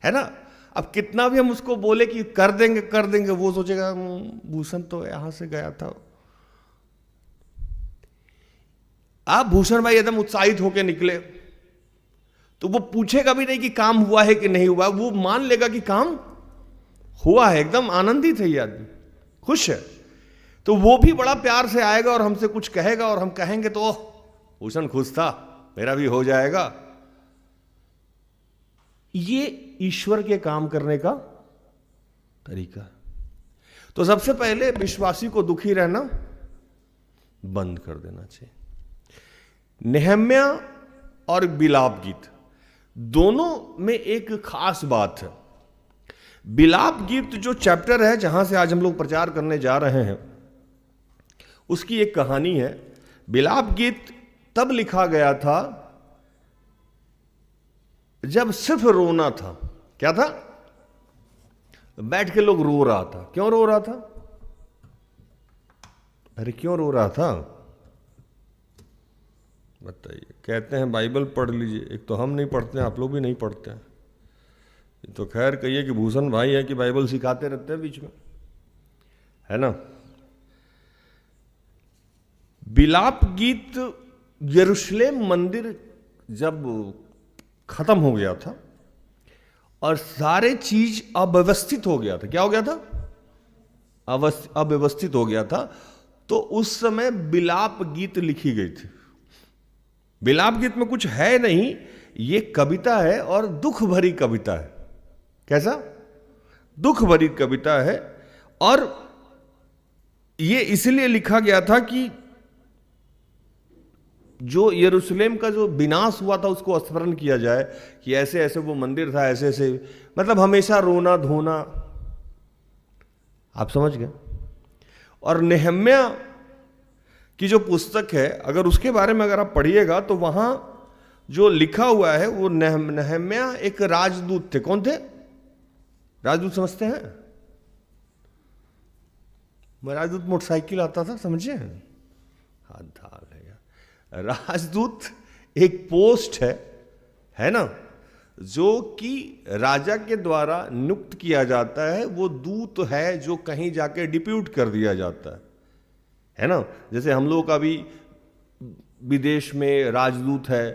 है ना? अब कितना भी हम उसको बोले कि कर देंगे, वो सोचेगा भूषण तो यहां से गया था। आप भूषण भाई एकदम उत्साहित होकर निकले तो वो पूछेगा भी नहीं कि काम हुआ है कि नहीं हुआ, वो मान लेगा कि काम हुआ है, एकदम आनंदित है ये आदमी, खुश है। तो वो भी बड़ा प्यार से आएगा और हमसे कुछ कहेगा और हम कहेंगे तो ओह भूषण खुश था, मेरा भी हो जाएगा। ये ईश्वर के काम करने का तरीका। तो सबसे पहले विश्वासी को दुखी रहना बंद कर देना चाहिए। नेहम्या और बिलाप गीत दोनों में एक खास बात है। बिलाप गीत जो चैप्टर है जहां से आज हम लोग प्रचार करने जा रहे हैं, उसकी एक कहानी है। बिलाप गीत तब लिखा गया था जब सिर्फ रोना था। क्या था? बैठ के लोग रो रहा था। क्यों रो रहा था? अरे क्यों रो रहा था बताइए? कहते हैं बाइबल पढ़ लीजिए। एक तो हम नहीं पढ़ते हैं, आप लोग भी नहीं पढ़ते हैं। तो खैर कहिए कि भूषण भाई है कि बाइबल सिखाते रहते हैं बीच में, है ना? बिलाप गीत यरूशलेम मंदिर जब खत्म हो गया था और सारे चीज अव्यवस्थित हो गया था। क्या हो गया था? अव्यवस्थित हो गया था। तो उस समय बिलाप गीत लिखी गई थी। विलाप गीत में कुछ है नहीं, ये कविता है और दुख भरी कविता है। कैसा? दुख भरी कविता है। और ये इसलिए लिखा गया था कि जो यरूशलेम का जो विनाश हुआ था उसको स्मरण किया जाए कि ऐसे ऐसे वो मंदिर था, ऐसे ऐसे, मतलब हमेशा रोना धोना, आप समझ गए। और नेहम्या की जो पुस्तक है, अगर उसके बारे में अगर आप पढ़िएगा तो वहां जो लिखा हुआ है वो नेहम्या एक राजदूत थे। कौन थे? राजदूत समझते हैं? राजदूत मोटरसाइकिल आता था, समझे? हाथ धाल है यार। राजदूत एक पोस्ट है ना, जो कि राजा के द्वारा नियुक्त किया जाता है। वो दूत है जो कहीं जाके डिप्यूट कर दिया जाता है ना। जैसे हम लोग का भी विदेश में राजदूत है,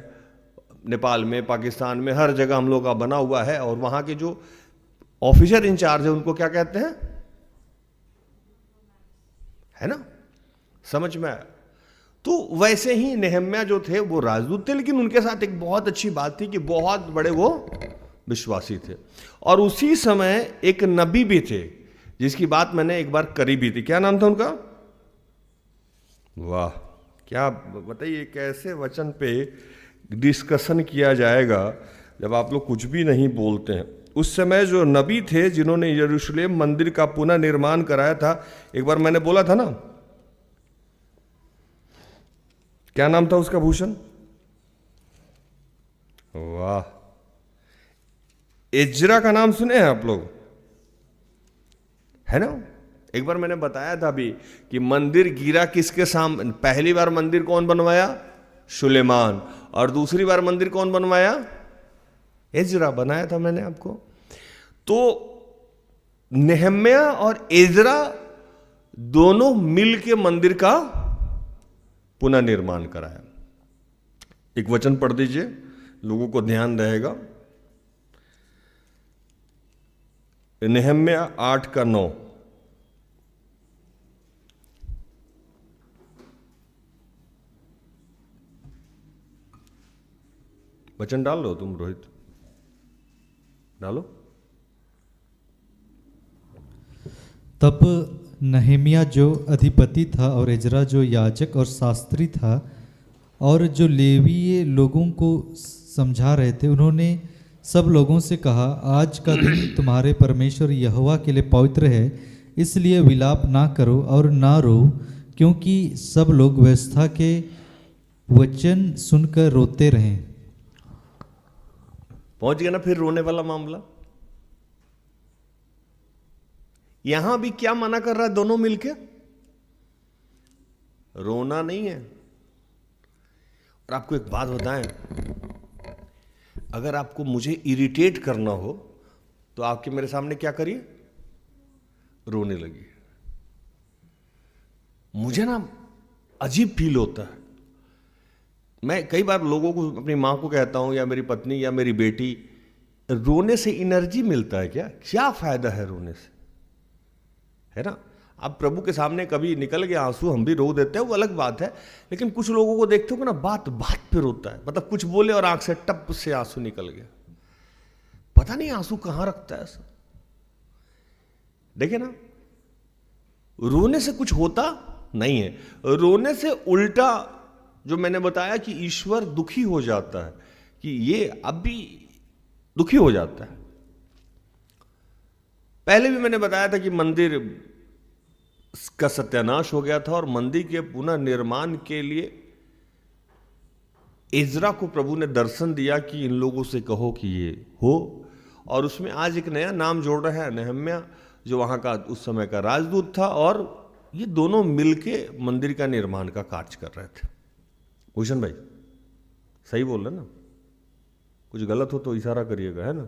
नेपाल में, पाकिस्तान में, हर जगह हम लोग का बना हुआ है। और वहां के जो ऑफिसर इंचार्ज है उनको क्या कहते हैं? है ना, समझ में आया? तो वैसे ही नेहम्या जो थे वो राजदूत थे, लेकिन उनके साथ एक बहुत अच्छी बात थी कि बहुत बड़े वो विश्वासी थे। और उसी समय एक नबी भी थे जिसकी बात मैंने एक बार करी भी थी। क्या नाम था उनका? वाह, क्या बताइए, कैसे वचन पे डिस्कशन किया जाएगा जब आप लोग कुछ भी नहीं बोलते हैं। उस समय जो नबी थे जिन्होंने यरूशलेम मंदिर का पुनः निर्माण कराया था, एक बार मैंने बोला था ना, क्या नाम था उसका? भूषण। वाह, एजरा का नाम सुने हैं आप लोग? है ना। एक बार मैंने बताया था अभी कि मंदिर गिरा किसके सामने? पहली बार मंदिर कौन बनवाया? सुलेमान। और दूसरी बार मंदिर कौन बनवाया? एजरा बनाया था मैंने आपको। तो नेहम्या और एजरा दोनों मिल के मंदिर का पुनः निर्माण कराया। एक वचन पढ़ दीजिए, लोगों को ध्यान रहेगा। नेहम्या 8:9। वचन डाल लो तुम रोहित, डालो। तब नहेमिया जो अधिपति था और एजरा जो याजक और शास्त्री था और जो लेवीय लोगों को समझा रहे थे, उन्होंने सब लोगों से कहा, आज का दिन तुम्हारे परमेश्वर यहोवा के लिए पवित्र है, इसलिए विलाप ना करो और ना रो, क्योंकि सब लोग व्यवस्था के वचन सुनकर रोते रहें। पहुंच गया ना फिर रोने वाला मामला। यहां भी क्या मना कर रहा है? दोनों मिलके रोना नहीं है। और आपको एक बात बताएं, अगर आपको मुझे इरिटेट करना हो तो आपके मेरे सामने क्या करिए? रोने लगी। मुझे ना अजीब फील होता है। मैं कई बार लोगों को, अपनी मां को कहता हूं या मेरी पत्नी या मेरी बेटी, रोने से एनर्जी मिलता है क्या फायदा है रोने से? है ना। अब प्रभु के सामने कभी निकल गया आंसू, हम भी रो देते हैं, वो अलग बात है। लेकिन कुछ लोगों को देखते हो ना, बात बात पे रोता है, मतलब कुछ बोले और आंख से टप से आंसू निकल गया, पता नहीं आंसू कहां रखता है ऐसा। देखिए ना, रोने से कुछ होता नहीं है। रोने से उल्टा जो मैंने बताया कि ईश्वर दुखी हो जाता है, कि ये अब भी दुखी हो जाता है। पहले भी मैंने बताया था कि मंदिर का सत्यानाश हो गया था और मंदिर के पुनः निर्माण के लिए इज़रा को प्रभु ने दर्शन दिया कि इन लोगों से कहो कि ये हो। और उसमें आज एक नया नाम जोड़ रहे हैं, नेहम्या, जो वहां का उस समय का राजदूत था। और ये दोनों मिलके मंदिर का निर्माण का कार्य कर रहे थे। भूषण भाई सही बोल रहे ना? कुछ गलत हो तो इशारा करिएगा, है ना।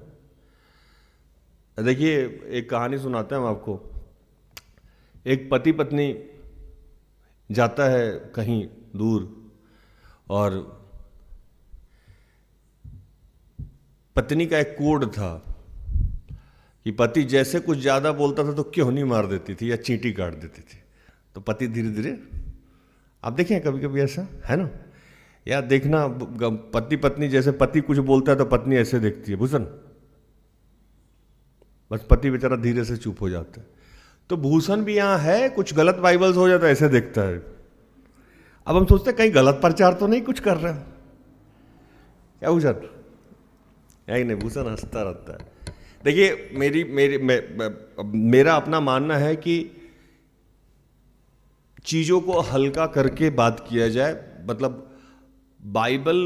देखिए, एक कहानी सुनाते हैं हम आपको। एक पति पत्नी जाता है कहीं दूर और पत्नी का एक कोड था कि पति जैसे कुछ ज़्यादा बोलता था तो क्यों मार देती थी या चींटी काट देती थी। तो पति धीरे धीरे, आप देखें कभी कभी ऐसा, है ना। या देखना पति पत्नी, जैसे पति कुछ बोलता है तो पत्नी ऐसे देखती है, भूषण, बस पति बेचारा धीरे से चुप हो जाता है। तो भूषण भी यहाँ है, कुछ गलत बाइबल्स हो जाता है ऐसे देखता है। अब हम सोचते हैं कहीं गलत प्रचार तो नहीं कुछ कर रहे हैं क्या भूषण? यही नहीं, भूषण हंसता रहता है। देखिए मेरा अपना मानना है कि चीज़ों को हल्का करके बात किया जाए। मतलब बाइबल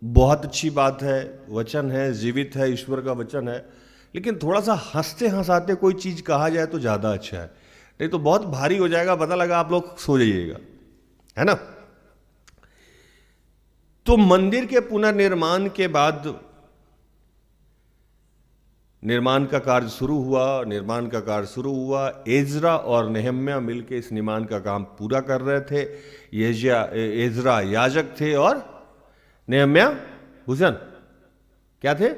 बहुत अच्छी बात है, वचन है, जीवित है, ईश्वर का वचन है, लेकिन थोड़ा सा हंसते हंसाते कोई चीज़ कहा जाए तो ज़्यादा अच्छा है, नहीं तो बहुत भारी हो जाएगा, पता लगा आप लोग सो जाइएगा, है ना। तो मंदिर के पुनर्निर्माण के बाद निर्माण का कार्य शुरू हुआ। एजरा और नेहम्या मिलकर इस निर्माण का काम पूरा कर रहे थे। एजरा याजक थे और नेहम्या भूषण क्या थे?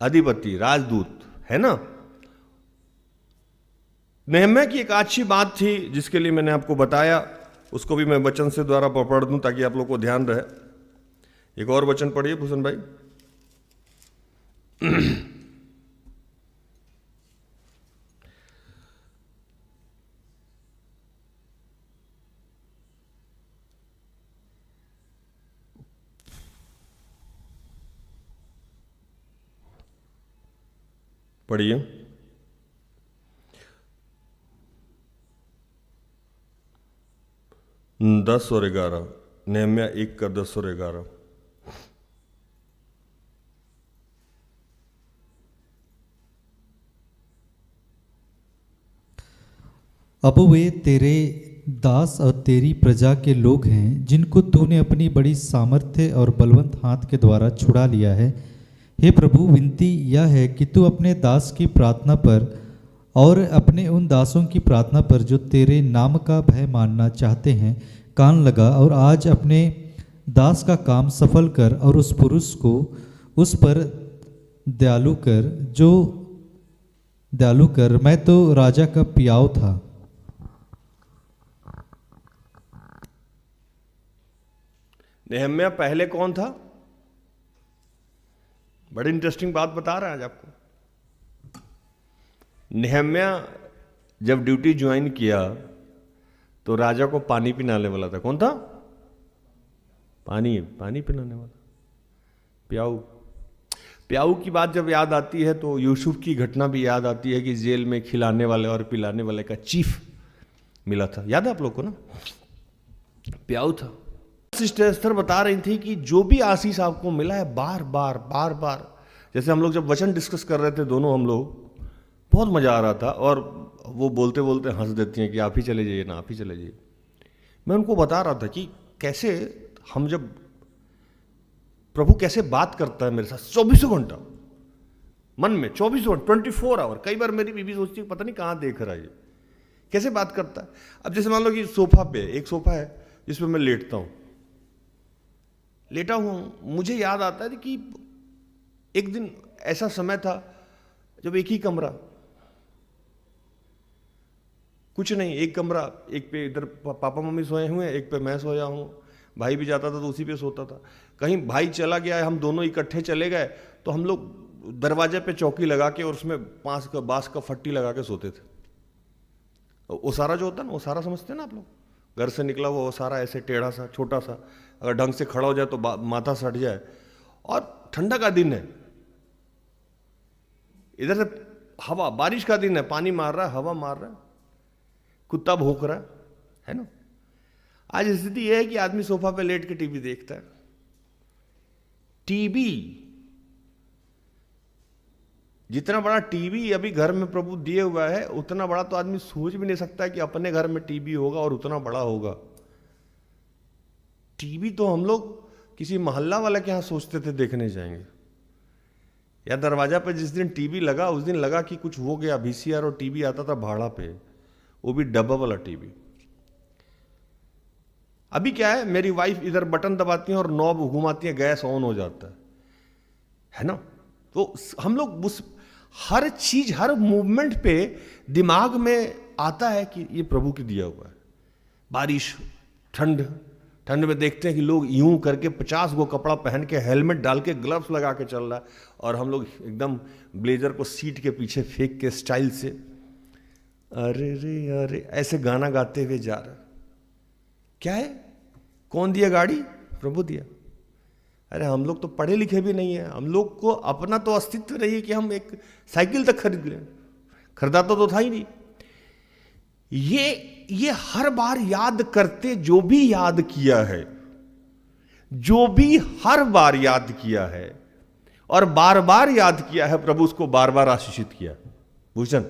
अधिपति, राजदूत, है ना। नेहम्या की एक अच्छी बात थी जिसके लिए मैंने आपको बताया, उसको भी मैं वचन से द्वारा पढ़ दूं ताकि आप लोग को ध्यान रहे। एक और वचन पढ़िए भूषण भाई। पढ़िए। 10 और 11, नेहम्या 1 का 10 और 11। अब वे तेरे दास और तेरी प्रजा के लोग हैं जिनको तूने अपनी बड़ी सामर्थ्य और बलवंत हाथ के द्वारा छुड़ा लिया है। हे प्रभु, विनती यह है कि तू अपने दास की प्रार्थना पर और अपने उन दासों की प्रार्थना पर जो तेरे नाम का भय मानना चाहते हैं कान लगा, और आज अपने दास का काम सफल कर और उस पुरुष को उस पर दयालु कर। मैं तो राजा का पियाव था। नेहम्या पहले कौन था? बड़ी इंटरेस्टिंग बात बता रहा है आज आपको। नेहम्या जब ड्यूटी ज्वाइन किया तो राजा को पानी पिलाने वाला था। कौन था? पानी पिलाने वाला, प्याऊ। प्याऊ की बात जब याद आती है तो यूसुफ की घटना भी याद आती है कि जेल में खिलाने वाले और पिलाने वाले का चीफ मिला था। याद है आप लोग को ना? प्याऊ था। सिस्टर एस्थर बता रही थी कि जो भी आशीष आपको मिला है बार बार, जैसे हम लोग जब वचन डिस्कस कर रहे थे दोनों, हम लोग बहुत मजा आ रहा था, और वो बोलते बोलते हंस देती हैं कि आप ही चले जाइए ना, आप ही चले जाइए। मैं उनको बता रहा था कि कैसे हम जब प्रभु कैसे बात करता है मेरे साथ 24 घंटा मन में, 24 घंटा 24 आवर। कई बार मेरी बीवी सोचती है पता नहीं कहाँ देख रहा है ये, कैसे बात करता है। अब जैसे मान लो कि सोफा पे एक सोफा है जिसपे मैं लेटा हूँ, मुझे याद आता है कि एक दिन ऐसा समय था जब एक ही कमरा, कुछ नहीं, एक कमरा, एक पे इधर पापा मम्मी सोए हुए हैं, एक पे मैं सोया हूँ। भाई भी जाता था तो उसी पे सोता था। कहीं भाई चला गया है, हम दोनों इकट्ठे चले गए तो हम लोग दरवाजे पे चौकी लगा के और उसमें बांस का फट्टी लगा के सोते थे। ओसारा जो होता है ना, ओसारा समझते हैं ना आप लोग? घर से निकला हुआ ओसारा, ऐसे टेढ़ा सा, छोटा सा, अगर ढंग से खड़ा हो जाए तो माथा सट जाए। और ठंडा का दिन है, इधर से हवा, बारिश का दिन है, पानी मार रहा है, हवा मार रहा है, कुत्ता भौंक रहा है ना। आज स्थिति यह है कि आदमी सोफा पे लेट के टीवी देखता है। टीवी, जितना बड़ा टीवी अभी घर में प्रभु दिए हुआ है, उतना बड़ा तो आदमी सोच भी नहीं सकता कि अपने घर में टीवी होगा और उतना बड़ा होगा। टीवी तो हम लोग किसी मोहल्ला वाले के यहां सोचते थे देखने जाएंगे, या दरवाजा पे जिस दिन टीवी लगा उस दिन लगा कि कुछ हो गया। वीसीआर और टीवी आता था भाड़ा पे, वो भी डब्बा वाला टीवी। अभी क्या है, मेरी वाइफ इधर बटन दबाती है और नॉब घुमाती है, गैस ऑन हो जाता है ना। तो हम लोग उस हर चीज, हर मूवमेंट पे दिमाग में आता है कि ये प्रभु की दिया हुआ है। बारिश, ठंड, ठंड में देखते हैं कि लोग यूं करके 50 गो कपड़ा पहन के, हेलमेट डाल के, ग्लव्स लगा के चल रहा है, और हम लोग एकदम ब्लेजर को सीट के पीछे फेंक के स्टाइल से अरे रे अरे ऐसे गाना गाते हुए जा रहा। क्या है? कौन दिया गाड़ी? प्रभु दिया। अरे हम लोग तो पढ़े लिखे भी नहीं है, हम लोग को अपना तो अस्तित्व नहीं है कि हम एक साइकिल तक खरीद लें। खरीदाता तो था ही नहीं। ये हर बार याद करते, जो भी याद किया है, जो भी हर बार याद किया है और बार बार याद किया है, प्रभु उसको बार बार आशीषित किया। भूषण,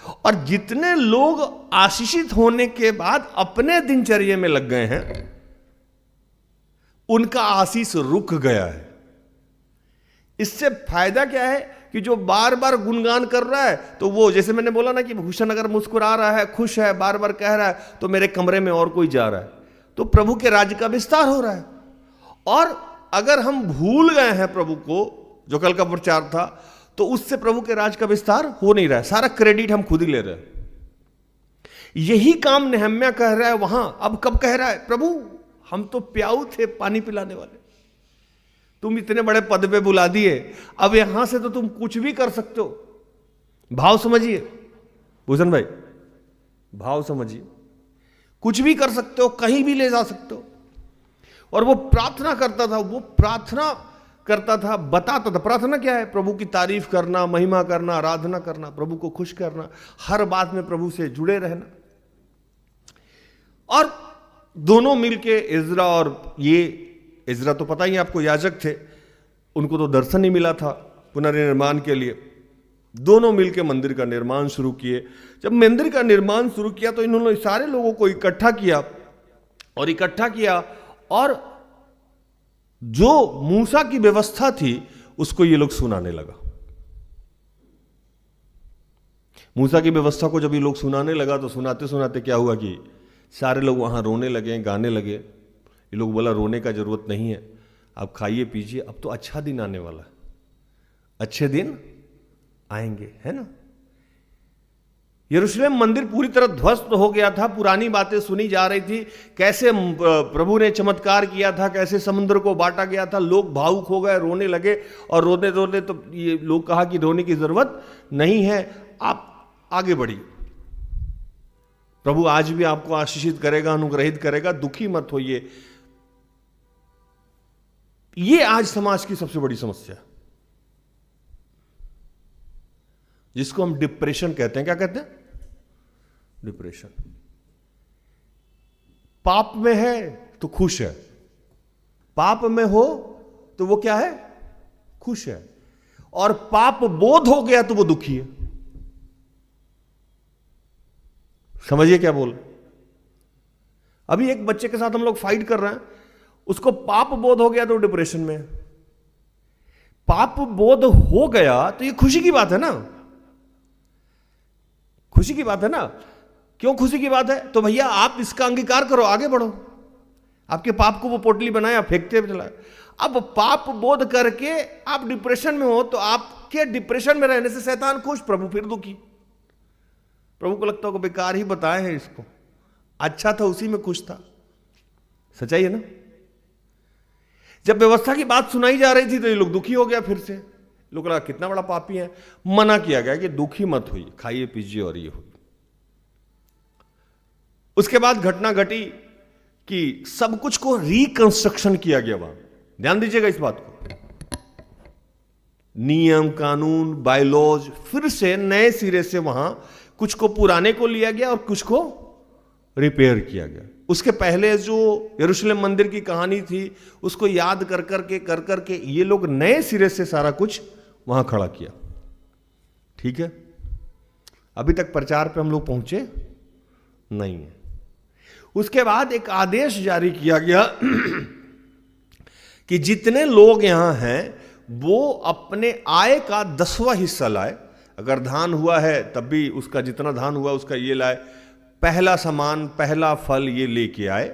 और जितने लोग आशीषित होने के बाद अपने दिनचर्या में लग गए हैं, उनका आशीष रुक गया है। इससे फायदा क्या है कि जो बार बार गुणगान कर रहा है, तो वो जैसे मैंने बोला ना कि भूषण अगर मुस्कुरा रहा है, खुश है, बार बार कह रहा है, तो मेरे कमरे में और कोई जा रहा है, तो प्रभु के राज्य का विस्तार हो रहा है। और अगर हम भूल गए हैं प्रभु को, जो कल का प्रचार था, तो उससे प्रभु के राज का विस्तार हो नहीं रहा है। सारा क्रेडिट हम खुद ही ले रहे हैं। यही काम नेहम्या कह रहा है वहां। अब कब कह रहा है? प्रभु हम तो प्याऊ थे, पानी पिलाने वाले, तुम इतने बड़े पद पे बुला दिए, अब यहां से तो तुम कुछ भी कर सकते हो। भाव समझिए भूषण भाई, भाव समझिए, कुछ भी कर सकते हो, कहीं भी ले जा सकते हो। और वो प्रार्थना करता था, वो प्रार्थना करता था, बताता था। प्रार्थना क्या है? प्रभु की तारीफ करना, महिमा करना, आराधना करना, प्रभु को खुश करना, हर बात में प्रभु से जुड़े रहना। और दोनों मिलके इज़रा, और ये इज़रा तो पता ही आपको याजक थे, उनको तो दर्शन नहीं मिला था पुनर्निर्माण के लिए। दोनों मिलके मंदिर का निर्माण शुरू किए। जब मंदिर का निर्माण शुरू किया तो इन्होंने सारे लोगों को इकट्ठा किया, और जो मूसा की व्यवस्था थी उसको ये लोग सुनाने लगा। मूसा की व्यवस्था को जब ये लोग सुनाने लगा, तो सुनाते सुनाते क्या हुआ कि सारे लोग वहां रोने लगे, गाने लगे। ये लोग बोला रोने का जरूरत नहीं है, आप खाइए पीजिए, अब तो अच्छा दिन आने वाला है, अच्छे दिन आएंगे, है ना। यरूशलेम मंदिर पूरी तरह ध्वस्त हो गया था। पुरानी बातें सुनी जा रही थी, कैसे प्रभु ने चमत्कार किया था, कैसे समुद्र को बांटा गया था। लोग भावुक हो गए, रोने लगे, और रोने रोने तो ये लोग कहा कि रोने की जरूरत नहीं है, आप आगे बढ़िए, प्रभु आज भी आपको आशीषित करेगा, अनुग्रहित करेगा, दुखी मत होइए। ये आज समाज की सबसे बड़ी समस्या है, जिसको हम डिप्रेशन कहते हैं। क्या कहते हैं? डिप्रेशन। पाप में है तो खुश है, पाप में हो तो वो क्या है? खुश है, और पाप बोध हो गया तो वो दुखी है। समझिए क्या बोल। अभी एक बच्चे के साथ हम लोग फाइट कर रहे हैं, उसको पाप बोध हो गया तो डिप्रेशन में। पाप बोध हो गया तो ये खुशी की बात है ना, खुशी की बात है ना। क्यों खुशी की बात है? तो भैया आप इसका अंगीकार करो, आगे बढ़ो। आपके पाप को वो पोटली बनाया, फेंकते हुए चला। अब पाप बोध करके आप डिप्रेशन में हो, तो आपके डिप्रेशन में रहने से शैतान खुश, प्रभु फिर दुखी। प्रभु को लगता होगा बेकार ही बताए हैं इसको, अच्छा था उसी में खुश था। सच्चाई है ना। जब व्यवस्था की बात सुनाई जा रही थी तो ये लोग दुखी हो गया, फिर से लोग लगा कितना बड़ा पापी है। मना किया गया कि दुखी मत होइए, खाइए पीजिए और ये हो। उसके बाद घटना घटी कि सब कुछ को रिकंस्ट्रक्शन किया गया। वहां ध्यान दीजिएगा इस बात को, नियम कानून बायलॉज फिर से नए सिरे से वहां कुछ को पुराने को लिया गया और कुछ को रिपेयर किया गया। उसके पहले जो यरूशलेम मंदिर की कहानी थी उसको याद कर करके ये लोग नए सिरे से सारा कुछ वहां खड़ा किया। ठीक है, अभी तक प्रचार पे हम लोग पहुंचे नहीं है। उसके बाद एक आदेश जारी किया गया कि जितने लोग यहां हैं वो अपने आय का 10वां हिस्सा लाए। अगर धान हुआ है तब भी उसका जितना धान हुआ उसका ये लाए, पहला सामान पहला फल ये लेके आए।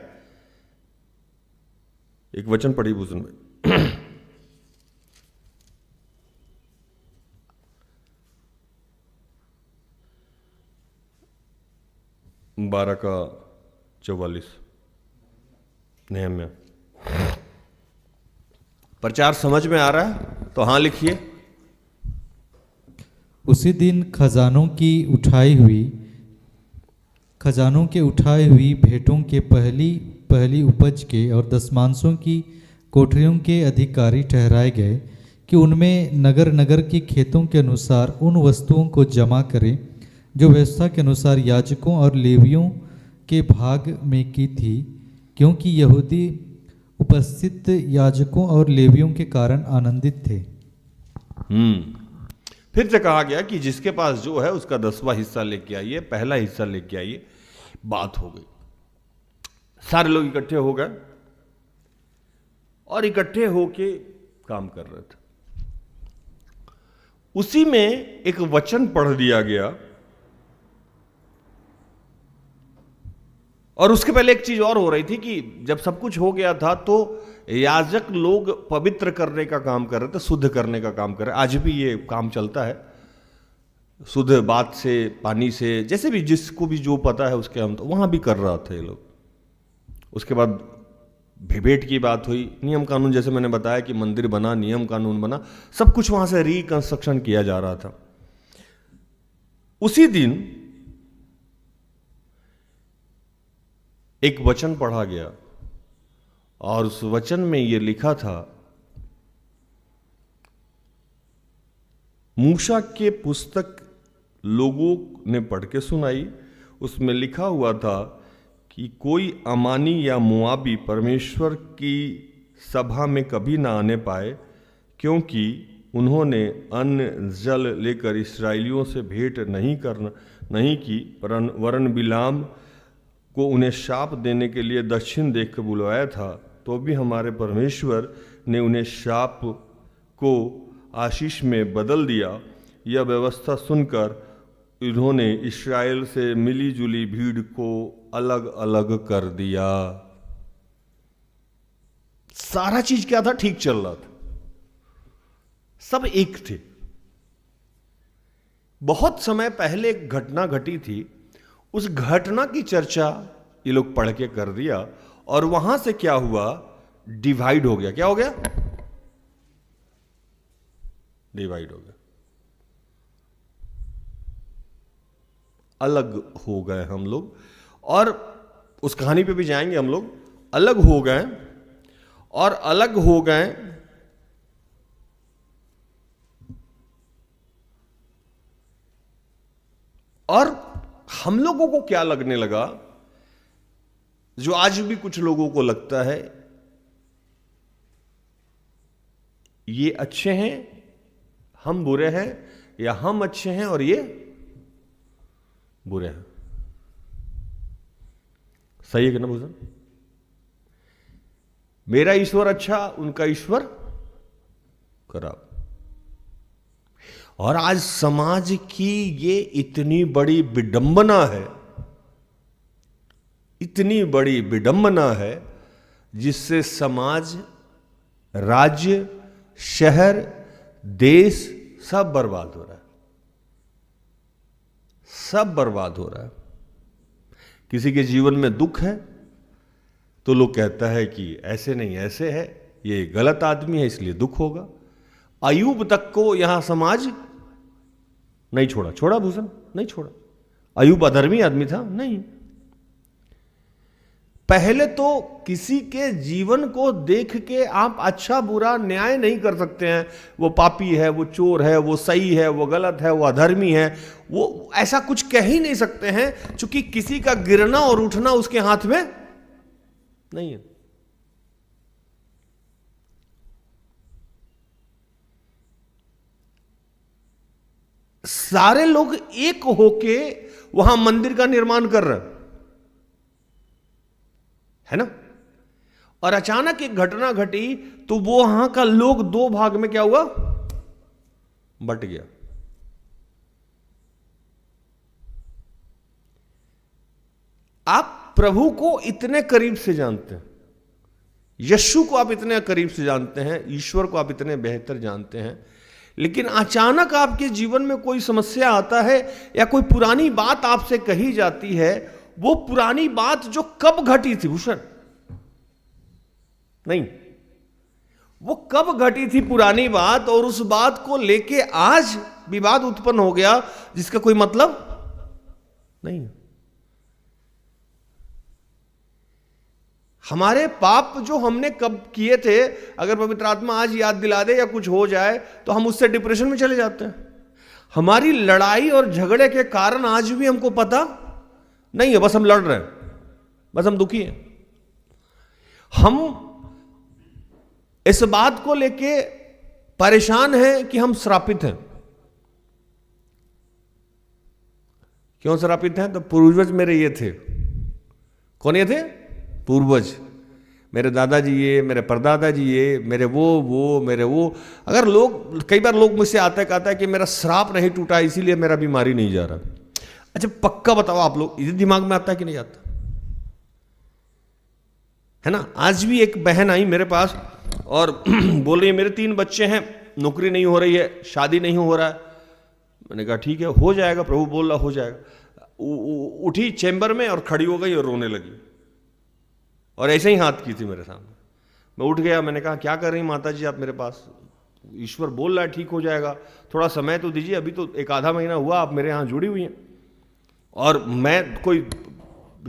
एक वचन पढ़ी भूषण में, 12 का 44। नेहम्या। प्रचार समझ में आ रहा है तो हाँ लिखिए। उसी दिन खजानों के उठाए हुई भेंटों के पहली उपज के और दशमांशों की कोठरियों के अधिकारी ठहराए गए कि उनमें नगर नगर के खेतों के अनुसार उन वस्तुओं को जमा करें जो व्यवस्था के अनुसार याजकों और लेवियों के भाग में की थी, क्योंकि यहूदी उपस्थित याजकों और लेवियों के कारण आनंदित थे। फिर से कहा गया कि जिसके पास जो है उसका 10वां हिस्सा लेके आइए, पहला हिस्सा लेके आइए। बात हो गई, सारे लोग इकट्ठे हो गए और इकट्ठे होके काम कर रहे थे। उसी में एक वचन पढ़ दिया गया, और उसके पहले एक चीज और हो रही थी कि जब सब कुछ हो गया था तो याजक लोग पवित्र करने का काम कर रहे थे, शुद्ध करने का काम कर रहे। आज भी ये काम चलता है, शुद्ध बात से, पानी से, जैसे भी जिसको भी जो पता है उसके हम तो वहां भी कर रहा था ये लोग। उसके बाद भेंट की बात हुई, नियम कानून, जैसे मैंने बताया कि मंदिर बना, नियम कानून बना, सब कुछ वहां से रिकंस्ट्रक्शन किया जा रहा था। उसी दिन एक वचन पढ़ा गया और उस वचन में यह लिखा था, मूसा के पुस्तक लोगों ने पढ़ के सुनाई। उसमें लिखा हुआ था कि कोई अमानी या मुआबी परमेश्वर की सभा में कभी ना आने पाए, क्योंकि उन्होंने अन्न जल लेकर इस्राएलियों से भेंट नहीं की, वरन बिलाम को उन्हें शाप देने के लिए दक्षिण देख कर बुलवाया था। तो भी हमारे परमेश्वर ने उन्हें शाप को आशीष में बदल दिया। यह व्यवस्था सुनकर इन्होंने इस्राएल से मिली जुली भीड़ को अलग अलग कर दिया। सारा चीज क्या था, ठीक चल रहा था, सब एक थे। बहुत समय पहले एक घटना घटी थी, उस घटना की चर्चा ये लोग पढ़ के कर दिया, और वहां से क्या हुआ, डिवाइड हो गया। क्या हो गया? डिवाइड हो गया, अलग हो गए हम लोग। और उस कहानी पे भी जाएंगे हम लोग। अलग हो गए, और अलग हो गए और हम लोगों को क्या लगने लगा, जो आज भी कुछ लोगों को लगता है, ये अच्छे हैं, हम बुरे हैं, या हम अच्छे हैं और ये बुरे हैं। सही है कि ना भूषण? मेरा ईश्वर अच्छा, उनका ईश्वर खराब। और आज समाज की ये इतनी बड़ी विडंबना है, इतनी बड़ी विडंबना है, जिससे समाज, राज्य, शहर, देश सब बर्बाद हो रहा है, सब बर्बाद हो रहा है। किसी के जीवन में दुख है तो लोग कहता है कि ऐसे नहीं ऐसे है, ये गलत आदमी है इसलिए दुख होगा। अयूब तक को यहां समाज नहीं छोड़ा भूषण, नहीं छोड़ा। अयूब अधर्मी आदमी था? नहीं। पहले तो किसी के जीवन को देख के आप अच्छा बुरा न्याय नहीं कर सकते हैं, वो पापी है, वो चोर है, वो सही है, वो गलत है, वो अधर्मी है, वो ऐसा कुछ कह ही नहीं सकते हैं, क्योंकि किसी का गिरना और उठना उसके हाथ में नहीं है। सारे लोग एक होके वहां मंदिर का निर्माण कर रहे है ना, और अचानक एक घटना घटी तो वो वहां का लोग दो भाग में क्या हुआ, बट गया। आप प्रभु को इतने करीब से जानते हैं, यीशु को आप इतने करीब से जानते हैं, ईश्वर को आप इतने बेहतर जानते हैं, लेकिन अचानक आपके जीवन में कोई समस्या आता है या कोई पुरानी बात आपसे कही जाती है, वो पुरानी बात जो कब घटी थी भूषण, नहीं, वो कब घटी थी पुरानी बात, और उस बात को लेके आज विवाद उत्पन्न हो गया जिसका कोई मतलब नहीं। हमारे पाप जो हमने कब किए थे, अगर पवित्र आत्मा आज याद दिला दे या कुछ हो जाए तो हम उससे डिप्रेशन में चले जाते हैं। हमारी लड़ाई और झगड़े के कारण आज भी हमको पता नहीं है, बस हम लड़ रहे हैं, बस हम दुखी हैं। हम इस बात को लेके परेशान हैं कि हम श्रापित हैं। क्यों श्रापित हैं? तो पूर्वज मेरे ये थे। कौन ये थे? पूर्वज। मेरे दादाजी ये, मेरे परदादा जी ये, मेरे वो मेरे वो। अगर लोग, कई बार लोग मुझसे आता है, कहता है कि मेरा श्राप नहीं टूटा इसीलिए मेरा बीमारी नहीं जा रहा। अच्छा पक्का बताओ आप लोग, ये दिमाग में आता है कि नहीं आता है ना? आज भी एक बहन आई मेरे पास और बोल रही है मेरे 3 बच्चे हैं, नौकरी नहीं हो रही है, शादी नहीं हो रहा है। मैंने कहा ठीक है, हो जाएगा, प्रभु बोल रहा हो जाएगा। उठी चैम्बर में और खड़ी हो गई और रोने लगी, और ऐसे ही हाथ की थी मेरे सामने। मैं उठ गया, मैंने कहा क्या कर रही माता जी आप मेरे पास? ईश्वर बोल रहा है ठीक हो जाएगा, थोड़ा समय तो दीजिए, अभी तो 1 आधा महीना हुआ आप मेरे यहाँ जुड़ी हुई हैं, और मैं कोई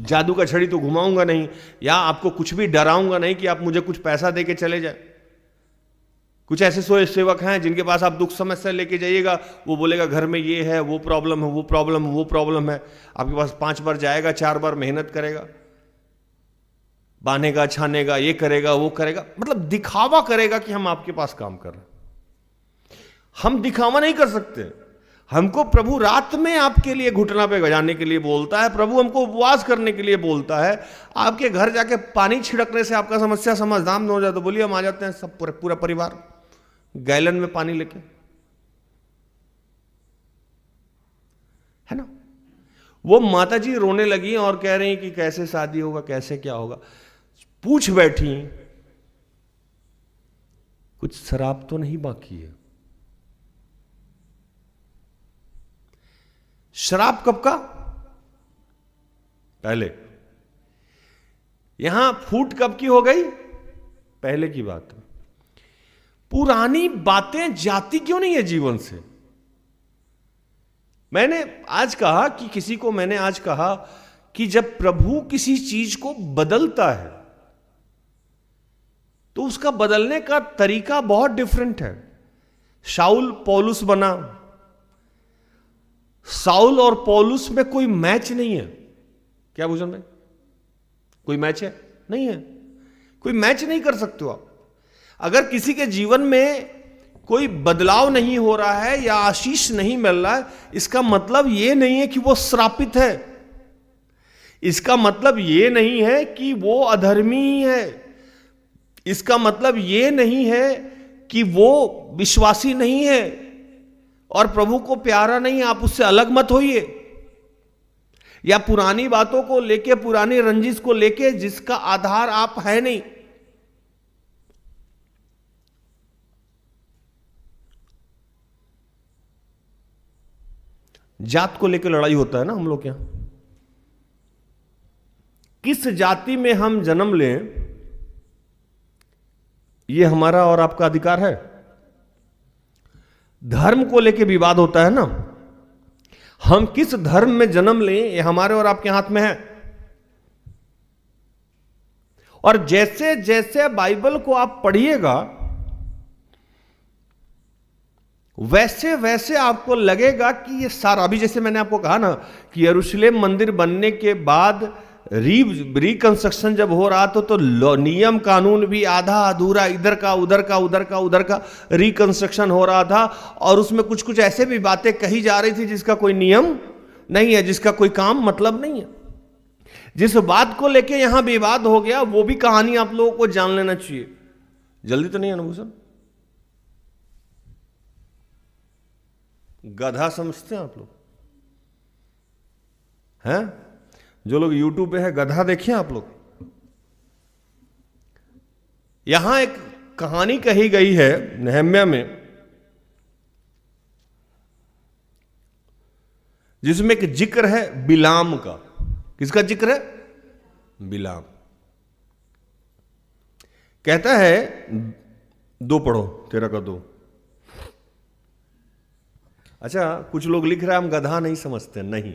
जादू का छड़ी तो घुमाऊंगा नहीं, या आपको कुछ भी डराऊंगा नहीं कि आप मुझे कुछ पैसा दे के चले जाए। कुछ ऐसे स्वयं सेवक हैं जिनके पास आप दुख समस्या लेके जाइएगा, वो बोलेगा घर में ये है, वो प्रॉब्लम है, वो प्रॉब्लम है, वो प्रॉब्लम है। आपके पास 5 बार जाएगा, 4 बार मेहनत करेगा, बांधेगा, छानेगा, ये करेगा, वो करेगा, मतलब दिखावा करेगा कि हम आपके पास काम कर रहे हैं। हम दिखावा नहीं कर सकते। हमको प्रभु रात में आपके लिए घुटना पे बजाने के लिए बोलता है, प्रभु हमको उपवास करने के लिए बोलता है। आपके घर जाके पानी छिड़कने से आपका समस्या समाधान हो जाए तो बोलिए हम आ जाते हैं, सब पूरा परिवार गैलन में पानी लेके, है ना? वो माता जी रोने लगी और कह रही कि कैसे शादी होगा, कैसे क्या होगा। पूछ बैठी कुछ शराब तो नहीं बाकी है? शराब कब का? पहले। यहां फूट कब की हो गई? पहले की बात है। पुरानी बातें जाती क्यों नहीं है जीवन से? मैंने आज कहा कि किसी को मैंने आज कहा कि जब प्रभु किसी चीज को बदलता है तो उसका बदलने का तरीका बहुत डिफरेंट है। शाऊल पौलुस बना, साउल और पौलुस में कोई मैच नहीं है। क्या भूषण भाई, कोई मैच है? नहीं है, कोई मैच नहीं कर सकते हो आप। अगर किसी के जीवन में कोई बदलाव नहीं हो रहा है या आशीष नहीं मिल रहा है, इसका मतलब यह नहीं है कि वो श्रापित है, इसका मतलब यह नहीं है कि वो अधर्मी है, इसका मतलब यह नहीं है कि वो विश्वासी नहीं है और प्रभु को प्यारा नहीं। आप उससे अलग मत होइए, या पुरानी बातों को लेके, पुरानी रंजिश को लेके जिसका आधार आप है नहीं। जात को लेकर लड़ाई होता है ना हम लोग यहां। किस जाति में हम जन्म लें, यह हमारा और आपका अधिकार है। धर्म को लेकर विवाद होता है ना, हम किस धर्म में जन्म लें यह हमारे और आपके हाथ में है। और जैसे जैसे बाइबल को आप पढ़िएगा वैसे वैसे आपको लगेगा कि ये सारा, अभी जैसे मैंने आपको कहा ना कि यरूशलेम मंदिर बनने के बाद रिकंस्ट्रक्शन जब हो रहा तो नियम कानून भी आधा अधूरा, इधर का उधर का, उधर का उधर का रिकंस्ट्रक्शन हो रहा था, और उसमें कुछ कुछ ऐसे भी बातें कही जा रही थी जिसका कोई नियम नहीं है, जिसका कोई काम मतलब नहीं है। जिस बात को लेके यहां विवाद हो गया वो भी कहानी आप लोगों को जान लेना चाहिए। जल्दी तो नहीं अनुभूषण? गधा समझते हैं आप लोग? हैं जो लोग यूट्यूब पे है, गधा देखिए आप लोग। यहां एक कहानी कही गई है नहम्याह में, जिसमें एक जिक्र है बिलाम का। किसका जिक्र है? बिलाम। कहता है 2 पढ़ो 13 का 2। अच्छा, कुछ लोग लिख रहे हैं हम गधा नहीं समझते। नहीं,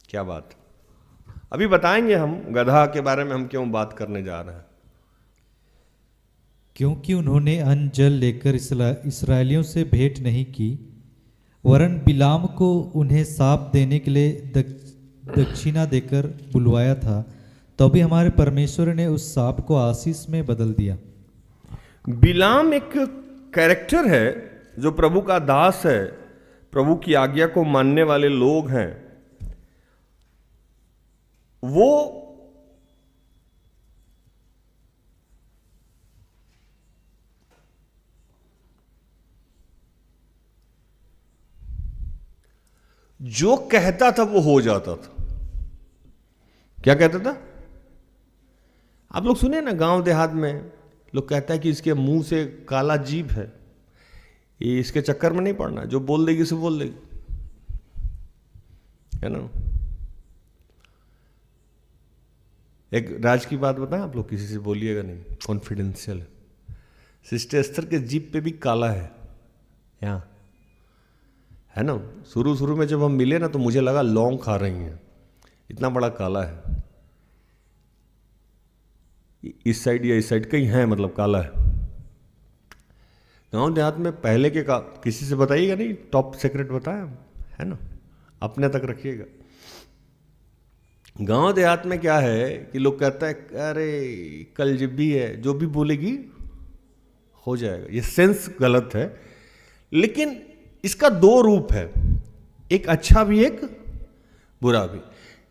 क्या बात, अभी बताएंगे हम गधा के बारे में हम क्यों बात करने जा रहे हैं। क्योंकि उन्होंने अन्न जल लेकर इसराइलियों से भेंट नहीं की, वरन बिलाम को उन्हें साप देने के लिए दक्षिणा देकर बुलवाया था, तो भी हमारे परमेश्वर ने उस साप को आशीष में बदल दिया। बिलाम एक कैरेक्टर है जो प्रभु का दास है, प्रभु की आज्ञा को मानने वाले लोग हैं। वो जो कहता था वो हो जाता था। क्या कहता था? आप लोग सुने ना, गांव देहात में लोग कहता है कि इसके मुंह से काला जीभ है, ये इसके चक्कर में नहीं पड़ना, जो बोल देगी उसे बोल देगी, है ना। एक राज की बात बताएं, आप लोग किसी से बोलिएगा नहीं, कॉन्फिडेंशियल है। सिस्टर एस्थर के जीभ पे भी काला है यहाँ, है ना। शुरू शुरू में जब हम मिले ना तो मुझे लगा लौंग खा रही हैं, इतना बड़ा काला है। इस साइड या इस साइड कहीं है, मतलब काला है। गांव देहात में पहले के का किसी से बताइएगा नहीं, टॉप सीक्रेट बताया, है ना, अपने तक रखिएगा। गांव देहात में क्या है कि लोग कहता है अरे कल जब भी है, जो भी बोलेगी हो जाएगा। ये सेंस गलत है, लेकिन इसका 2 रूप है, एक अच्छा भी एक बुरा भी।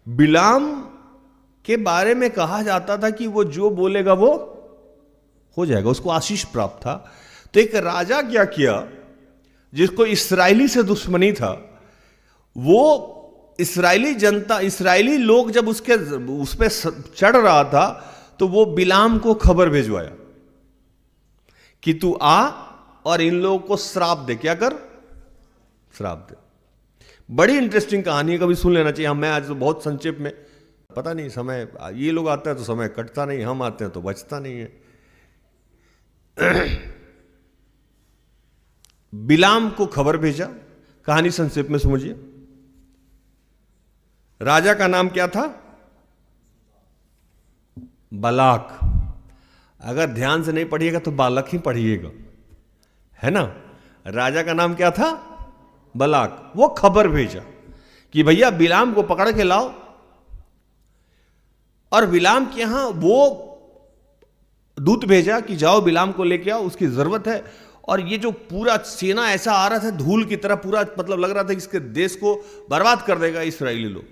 बिलाम के बारे में कहा जाता था कि वो जो बोलेगा वो हो जाएगा, उसको आशीष प्राप्त था। तो एक राजा क्या किया, जिसको इस्राएली से दुश्मनी था, वो इस्राएली जनता, इस्राएली लोग जब उस पे चढ़ रहा था तो वो बिलाम को खबर भिजवाया कि तू आ और इन लोगों को श्राप दे। क्या कर? श्राप दे। बड़ी इंटरेस्टिंग कहानी है, कभी सुन लेना चाहिए। मैं आज तो बहुत संक्षेप में, पता नहीं समय, ये लोग आते हैं तो समय कटता नहीं, हम आते हैं तो बचता नहीं है। बिलाम को खबर भेजा, कहानी संक्षेप में समझिए। राजा का नाम क्या था? बालाक। अगर ध्यान से नहीं पढ़िएगा तो बालक ही पढ़िएगा, है ना। राजा का नाम क्या था? बालाक। वो खबर भेजा कि भैया बिलाम को पकड़ के लाओ, और बिलाम के यहां वो दूत भेजा कि जाओ बिलाम को लेके आओ, उसकी जरूरत है। और ये जो पूरा सेना ऐसा आ रहा था धूल की तरह, पूरा मतलब लग रहा था कि इसके देश को बर्बाद कर देगा इस्राएली लोग।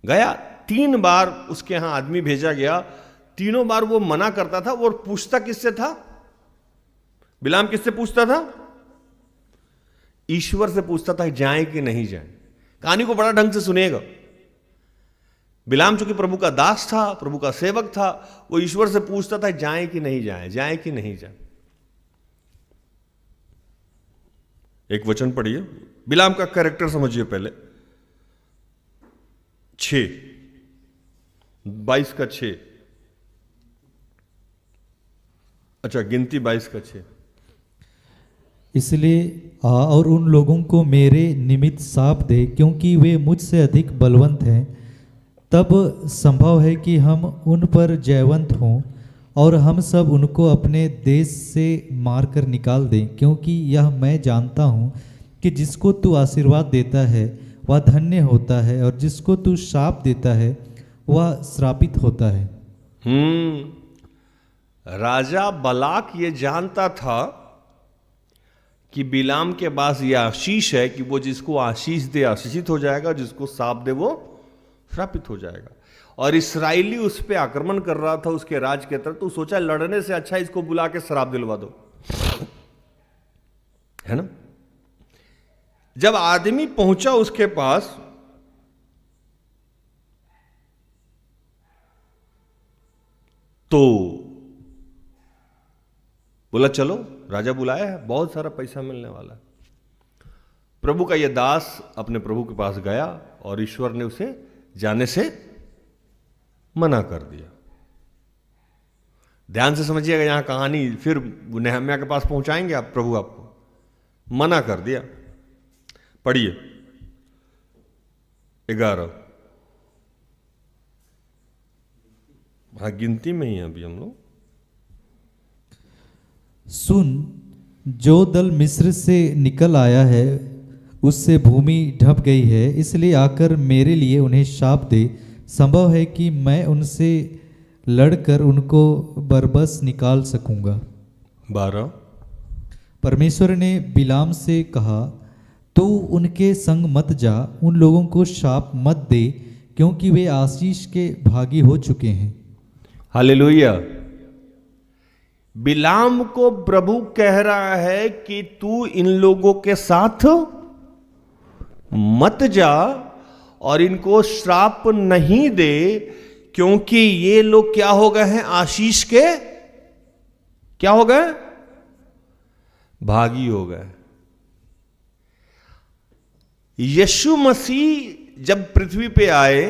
गया 3 बार उसके यहां आदमी भेजा गया, तीनों बार वो मना करता था। वो पूछता किससे था? बिलाम किससे पूछता था? ईश्वर से पूछता था जाए कि नहीं जाए। कहानी को बड़ा ढंग से सुनिएगा। बिलाम चूंकि प्रभु का दास था, प्रभु का सेवक था, वो ईश्वर से पूछता था जाए कि नहीं जाए, जाए कि नहीं जाए। एक वचन पढ़िए, बिलाम का कैरेक्टर समझिए पहले। 22 का 6। अच्छा, गिनती 22 का 6। इसलिए आ और उन लोगों को मेरे निमित्त साप दे, क्योंकि वे मुझसे अधिक बलवंत हैं। तब संभव है कि हम उन पर जयवंत हों और हम सब उनको अपने देश से मारकर निकाल दें, क्योंकि यह मैं जानता हूँ कि जिसको तू आशीर्वाद देता है वह धन्य होता है, और जिसको तू शाप देता है वह श्रापित होता है। राजा बालाक ये जानता था कि बिलाम के पास ये आशीष है कि वो जिसको आशीष दे आशीषित हो जाएगा, जिसको शाप दे वो श्रापित हो जाएगा। और इस्राएली उस पर आक्रमण कर रहा था उसके राज के तरफ, तो सोचा लड़ने से अच्छा इसको बुला के श्राप दिलवा दो, है ना। जब आदमी पहुंचा उसके पास, तो बोला चलो, राजा बुलाया है, बहुत सारा पैसा मिलने वाला है। प्रभु का यह दास अपने प्रभु के पास गया और ईश्वर ने उसे जाने से मना कर दिया। ध्यान से समझिएगा, यहां कहानी फिर नेहम्याह के पास पहुंचाएंगे आप, प्रभु आपको मना कर दिया। पढ़िए 11। हाँ, गिनती में ही हैं अभी हम लोग। सुन, जो दल मिस्र से निकल आया है उससे भूमि ढप गई है, इसलिए आकर मेरे लिए उन्हें शाप दे। संभव है कि मैं उनसे लड़कर उनको बरबस निकाल सकूंगा। 12। परमेश्वर ने बिलाम से कहा, तू उनके संग मत जा, उन लोगों को शाप मत दे, क्योंकि वे आशीष के भागी हो चुके हैं। हालेलुया। बिलाम को प्रभु कह रहा है कि तू इन लोगों के साथ मत जा और इनको श्राप नहीं दे, क्योंकि ये लोग क्या हो गए हैं? आशीष के क्या हो गए? भागी हो गए। यीशु मसीह जब पृथ्वी पे आए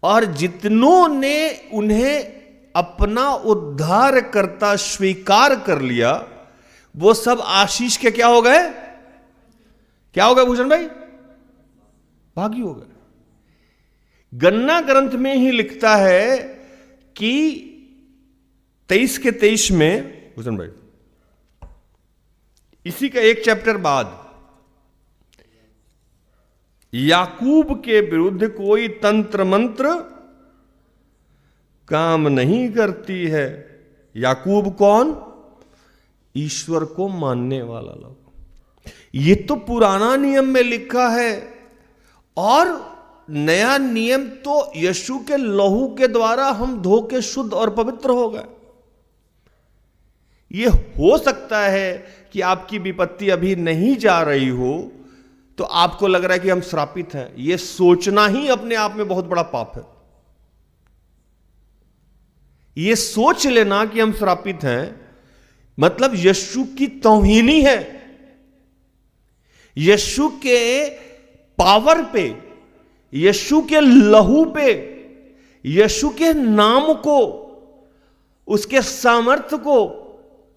और जितनों ने उन्हें अपना उद्धारकर्ता स्वीकार कर लिया, वो सब आशीष के क्या हो गए? क्या हो गए भूषण भाई? भागी हो गए। गन्ना ग्रंथ में ही लिखता है कि 23 में, भूषण भाई इसी का एक चैप्टर बाद, याकूब के विरुद्ध कोई तंत्र मंत्र काम नहीं करती है। याकूब कौन? ईश्वर को मानने वाला लोग। ये तो पुराना नियम में लिखा है, और नया नियम तो यीशु के लहू के द्वारा हम धो के शुद्ध और पवित्र हो गए। ये हो सकता है कि आपकी विपत्ति अभी नहीं जा रही हो तो आपको लग रहा है कि हम श्रापित हैं। यह सोचना ही अपने आप में बहुत बड़ा पाप है। यह सोच लेना कि हम श्रापित हैं मतलब यीशु की तौहीनी है। यीशु के पावर पे, यीशु के लहू पे, यीशु के नाम को, उसके सामर्थ्य को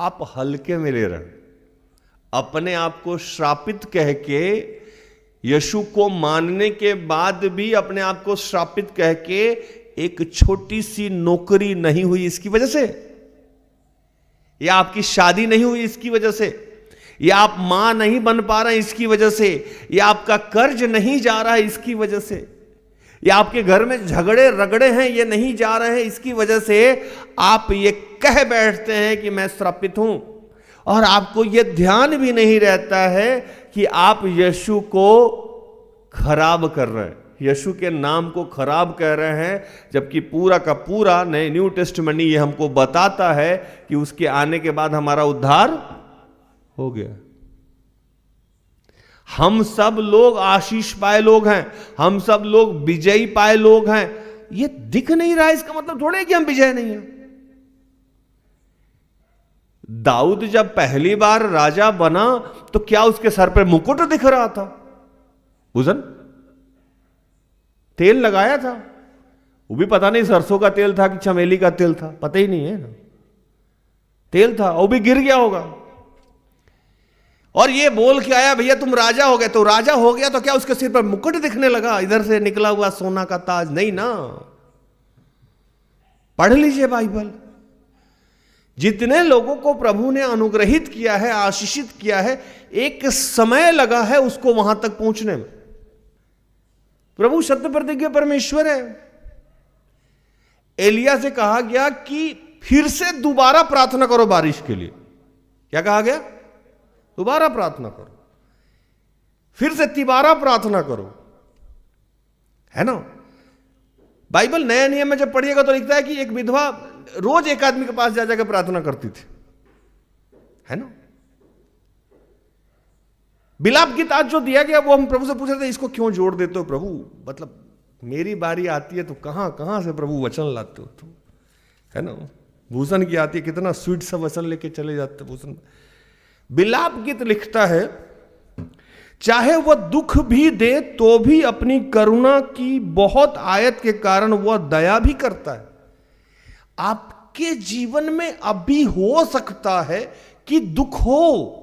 आप हल्के में ले रहे, अपने आप को श्रापित कह के, यीशु को मानने के बाद भी अपने आप को श्रापित कह के एक छोटी सी नौकरी नहीं हुई इसकी वजह से, या आपकी शादी नहीं हुई इसकी वजह से, या आप मां नहीं बन पा रहे इसकी वजह से, या आपका कर्ज नहीं जा रहा है इसकी वजह से, या आपके घर में झगड़े रगड़े हैं ये नहीं जा रहे हैं इसकी वजह से आप ये कह बैठते हैं कि मैं श्रापित हूं, और आपको ये ध्यान भी नहीं रहता है कि आप यीशु को खराब कर रहे हैं, यीशु के नाम को खराब कर रहे हैं, जबकि पूरा का पूरा नए न्यू टेस्टमेंट ये हमको बताता है कि उसके आने के बाद हमारा उद्धार हो गया। हम सब लोग आशीष पाए लोग हैं, हम सब लोग विजयी पाए लोग हैं। ये दिख नहीं रहा, इसका मतलब थोड़े है कि हम विजय नहीं हैं। दाऊद जब पहली बार राजा बना तो क्या उसके सर पर मुकुट दिख रहा था? भूषण, तेल लगाया था, वो भी पता नहीं सरसों का तेल था कि चमेली का तेल था, पता ही नहीं है ना, तेल था, वो भी गिर गया होगा। और ये बोल के आया भैया तुम राजा हो गए, तो राजा हो गया तो क्या उसके सिर पर मुकुट दिखने लगा, इधर से निकला हुआ सोना का ताज? नहीं ना। पढ़ लीजिए बाइबल। जितने लोगों को प्रभु ने अनुग्रहित किया है, आशीषित किया है, एक समय लगा है उसको वहां तक पहुंचने में। प्रभु सत्य प्रतिज्ञ परमेश्वर है। एलिया से कहा गया कि फिर से दोबारा प्रार्थना करो बारिश के लिए। क्या कहा गया? दोबारा प्रार्थना करो, फिर से तिबारा प्रार्थना करो, है ना। बाइबल नया नियम में जब पढ़िएगा तो लिखता है कि एक विधवा रोज एक आदमी के पास जा जाकर प्रार्थना करती थी, है ना। बिलाप गीत आज जो दिया गया वो हम प्रभु से पूछ रहे थे, इसको क्यों जोड़ देते हो प्रभु? मतलब मेरी बारी आती है तो कहां कहां से प्रभु वचन लाते हो तुम, है ना। भूषण की आती है, कितना स्वीट सा वचन लेके चले जाते भूषण। बिलाप गीत लिखता है, चाहे वह दुख भी दे तो भी अपनी करुणा की बहुत आयत के कारण वह दया भी करता है। आप आपके जीवन में अभी हो सकता है कि दुख हो,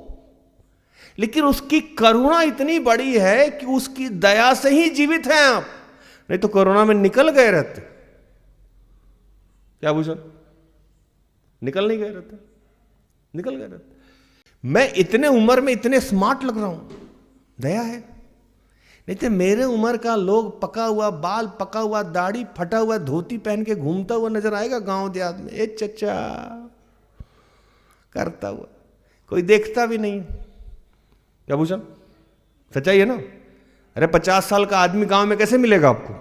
लेकिन उसकी करुणा इतनी बड़ी है कि उसकी दया से ही जीवित हैं आप, नहीं तो कोरोना में निकल गए रहते। क्या भूषण? निकल नहीं गए रहते, निकल गए रहते। मैं इतने उम्र में इतने स्मार्ट लग रहा हूं, दया है। नहीं तो मेरे उम्र का लोग पका हुआ बाल, पका हुआ दाढ़ी, फटा हुआ धोती पहन के घूमता हुआ नजर आएगा गांव देहात में, ए चचा करता हुआ, कोई देखता भी नहीं। क्या भूषण? सच्चाई है ना? अरे 50 साल का आदमी गांव में कैसे मिलेगा आपको?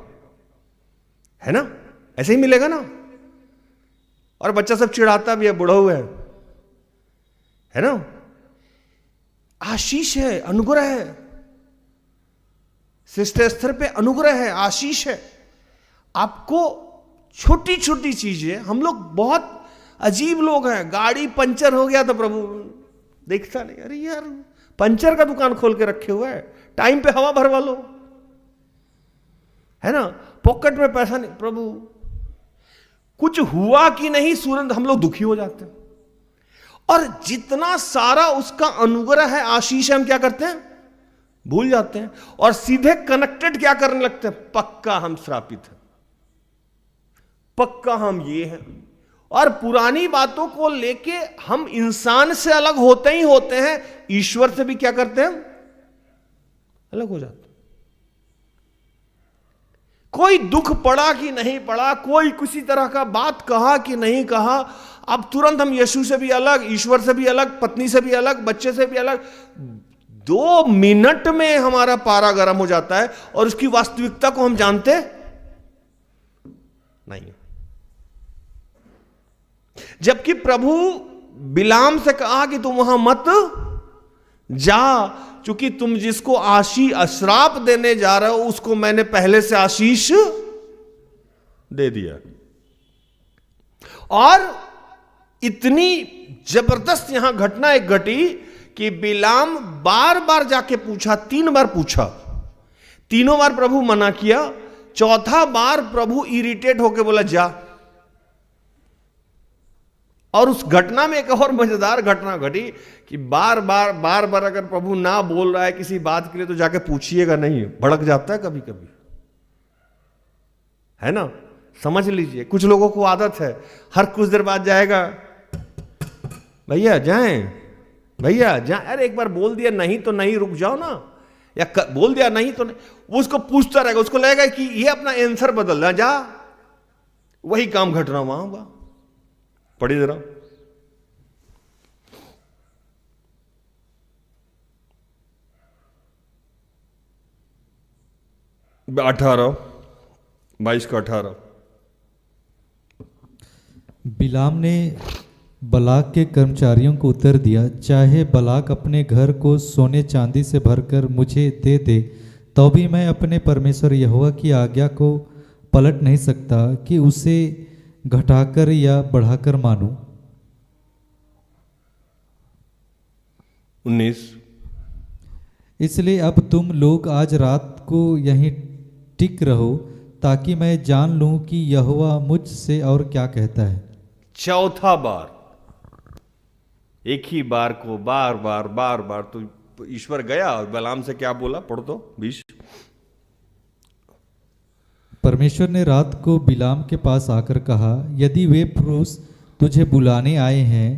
है ना? ऐसे ही मिलेगा ना। और बच्चा सब चिढ़ाता भी है, बूढ़ा हुआ है ना? आशीष है, अनुग्रह है, श्रेष्ठ स्तर पे अनुग्रह है, आशीष है। आपको छोटी छोटी चीजें, हम लोग बहुत अजीब लोग हैं। गाड़ी पंचर हो गया तो प्रभु देखता नहीं, अरे यार पंचर का दुकान खोल के रखे हुआ है, टाइम पे हवा भरवा लो, है ना? पॉकेट में पैसा नहीं, प्रभु कुछ हुआ कि नहीं, तुरंत हम लोग दुखी हो जाते हैं। और जितना सारा उसका अनुग्रह है, आशीष है, हम क्या करते हैं? भूल जाते हैं और सीधे कनेक्टेड क्या करने लगते हैं? पक्का हम श्रापित हैं, पक्का हम ये हैं। और पुरानी बातों को लेके हम इंसान से अलग होते ही होते हैं, ईश्वर से भी क्या करते हैं? अलग हो जाते हैं। कोई दुख पड़ा कि नहीं पड़ा, कोई किसी तरह का बात कहा कि नहीं कहा, अब तुरंत हम यीशु से भी अलग, ईश्वर से भी अलग, पत्नी से भी अलग, बच्चे से भी अलग। 2 मिनट में हमारा पारा गर्म हो जाता है और उसकी वास्तविकता को हम जानते नहीं। जबकि प्रभु बिलाम से कहा कि तुम वहां मत जा, क्योंकि तुम जिसको श्राप देने जा रहे हो उसको मैंने पहले से आशीष दे दिया। और इतनी जबरदस्त यहां घटना एक घटी कि बिलाम बार बार जाके पूछा, 3 बार पूछा, तीनों बार प्रभु मना किया, चौथा बार प्रभु इरिटेट होके बोला जा। और उस घटना में एक और मजेदार घटना घटी कि बार बार अगर प्रभु ना बोल रहा है किसी बात के लिए तो जाके पूछिएगा नहीं, भड़क जाता है कभी कभी, है ना? समझ लीजिए, कुछ लोगों को आदत है, हर कुछ देर बाद जाएगा, भैया जाएं, भैया जाएं। अरे एक बार बोल दिया नहीं तो नहीं, रुक जाओ ना, या बोल दिया नहीं तो नहीं, वो उसको पूछता रहेगा, उसको लगेगा कि ये अपना आंसर बदल रहा, जा वही काम घट रहा वहां हुआ। पढ़ी जरा, 22 का 18। बिलाम ने बलाक के कर्मचारियों को उत्तर दिया, चाहे बलाक अपने घर को सोने चांदी से भरकर मुझे दे दे, तो भी मैं अपने परमेश्वर यहोवा की आज्ञा को पलट नहीं सकता कि उसे घटाकर या बढ़ाकर मानूं। 19। इसलिए अब तुम लोग आज रात को यहीं टिक रहो, ताकि मैं जान लूं कि यहोवा मुझसे और क्या कहता है। चौथा बार, एक ही बार को बार बार तो ईश्वर गया और बलाम से क्या बोला? पढ़ दो 20। परमेश्वर ने रात को बिलाम के पास आकर कहा, यदि वे पुरुष तुझे बुलाने आए हैं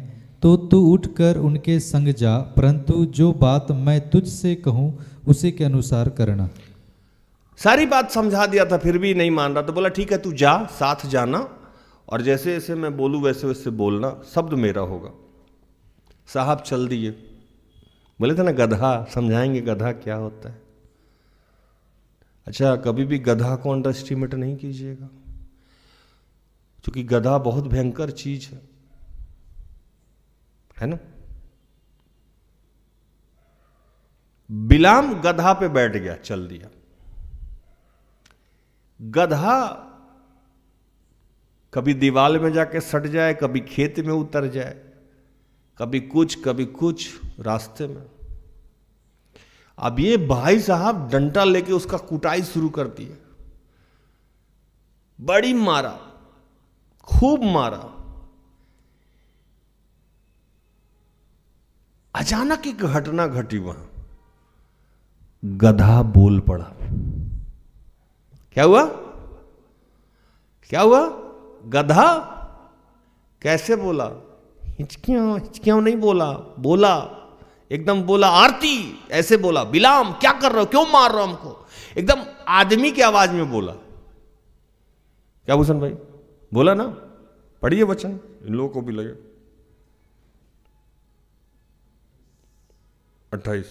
तो तू उठकर उनके संग जा, परंतु जो बात मैं तुझसे कहूं उसी के अनुसार करना। सारी बात समझा दिया था, फिर भी नहीं मान रहा, तो बोला ठीक है तू जा, साथ जाना, और जैसे जैसे मैं बोलूं वैसे वैसे बोलना, शब्द मेरा होगा। साहब चल दिए। बोले थे ना गधा, समझाएंगे गधा क्या होता है। अच्छा, कभी भी गधा को अंडर एस्टिमेट नहीं कीजिएगा, क्योंकि गधा बहुत भयंकर चीज है ना? बिलाम गधा पे बैठ गया, चल दिया। गधा कभी दीवार में जाके सट जाए, कभी खेत में उतर जाए, कभी कुछ रास्ते में। अब ये भाई साहब डंडा लेके उसका कुटाई शुरू कर दी है। बड़ी मारा, खूब मारा, अचानक एक घटना घटी वहां, गधा बोल पड़ा। क्या हुआ? क्या हुआ? गधा कैसे बोला? हिचकियां हिचकियां नहीं बोला, बोला एकदम, बोला आरती ऐसे बोला, बिलाम क्या कर रहे हो, क्यों मार रहे हो हमको, एकदम आदमी की आवाज में बोला। क्या भूषण भाई बोला ना? पढ़िए वचन, इन लोगों को भी लगे। 28।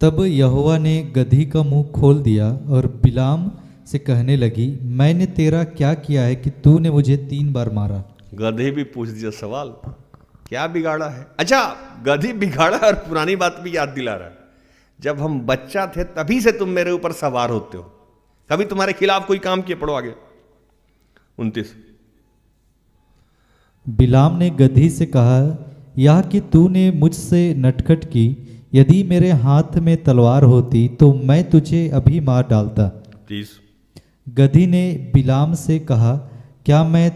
तब यहोवा ने गधी का मुंह खोल दिया और बिलाम से कहने लगी, मैंने तेरा क्या किया है कि तूने मुझे 3 बार मारा? गधे भी पूछ दिया सवाल, क्या बिगाड़ा है? अच्छा, गधी बिगाड़ा और पुरानी बात भी याद दिला रहा है। जब हम बच्चा थे तभी से तुम मेरे ऊपर सवार होते हो, कभी तुम्हारे खिलाफ कोई काम किए? पढ़ो आगे 29। बिलाम ने गधी से कहा, यह कि तूने मुझसे नटखट की, यदि मेरे हाथ में तलवार होती तो मैं तुझे अभी मार डालता। 30। गधी ने बिलाम से कहा, क्या मैं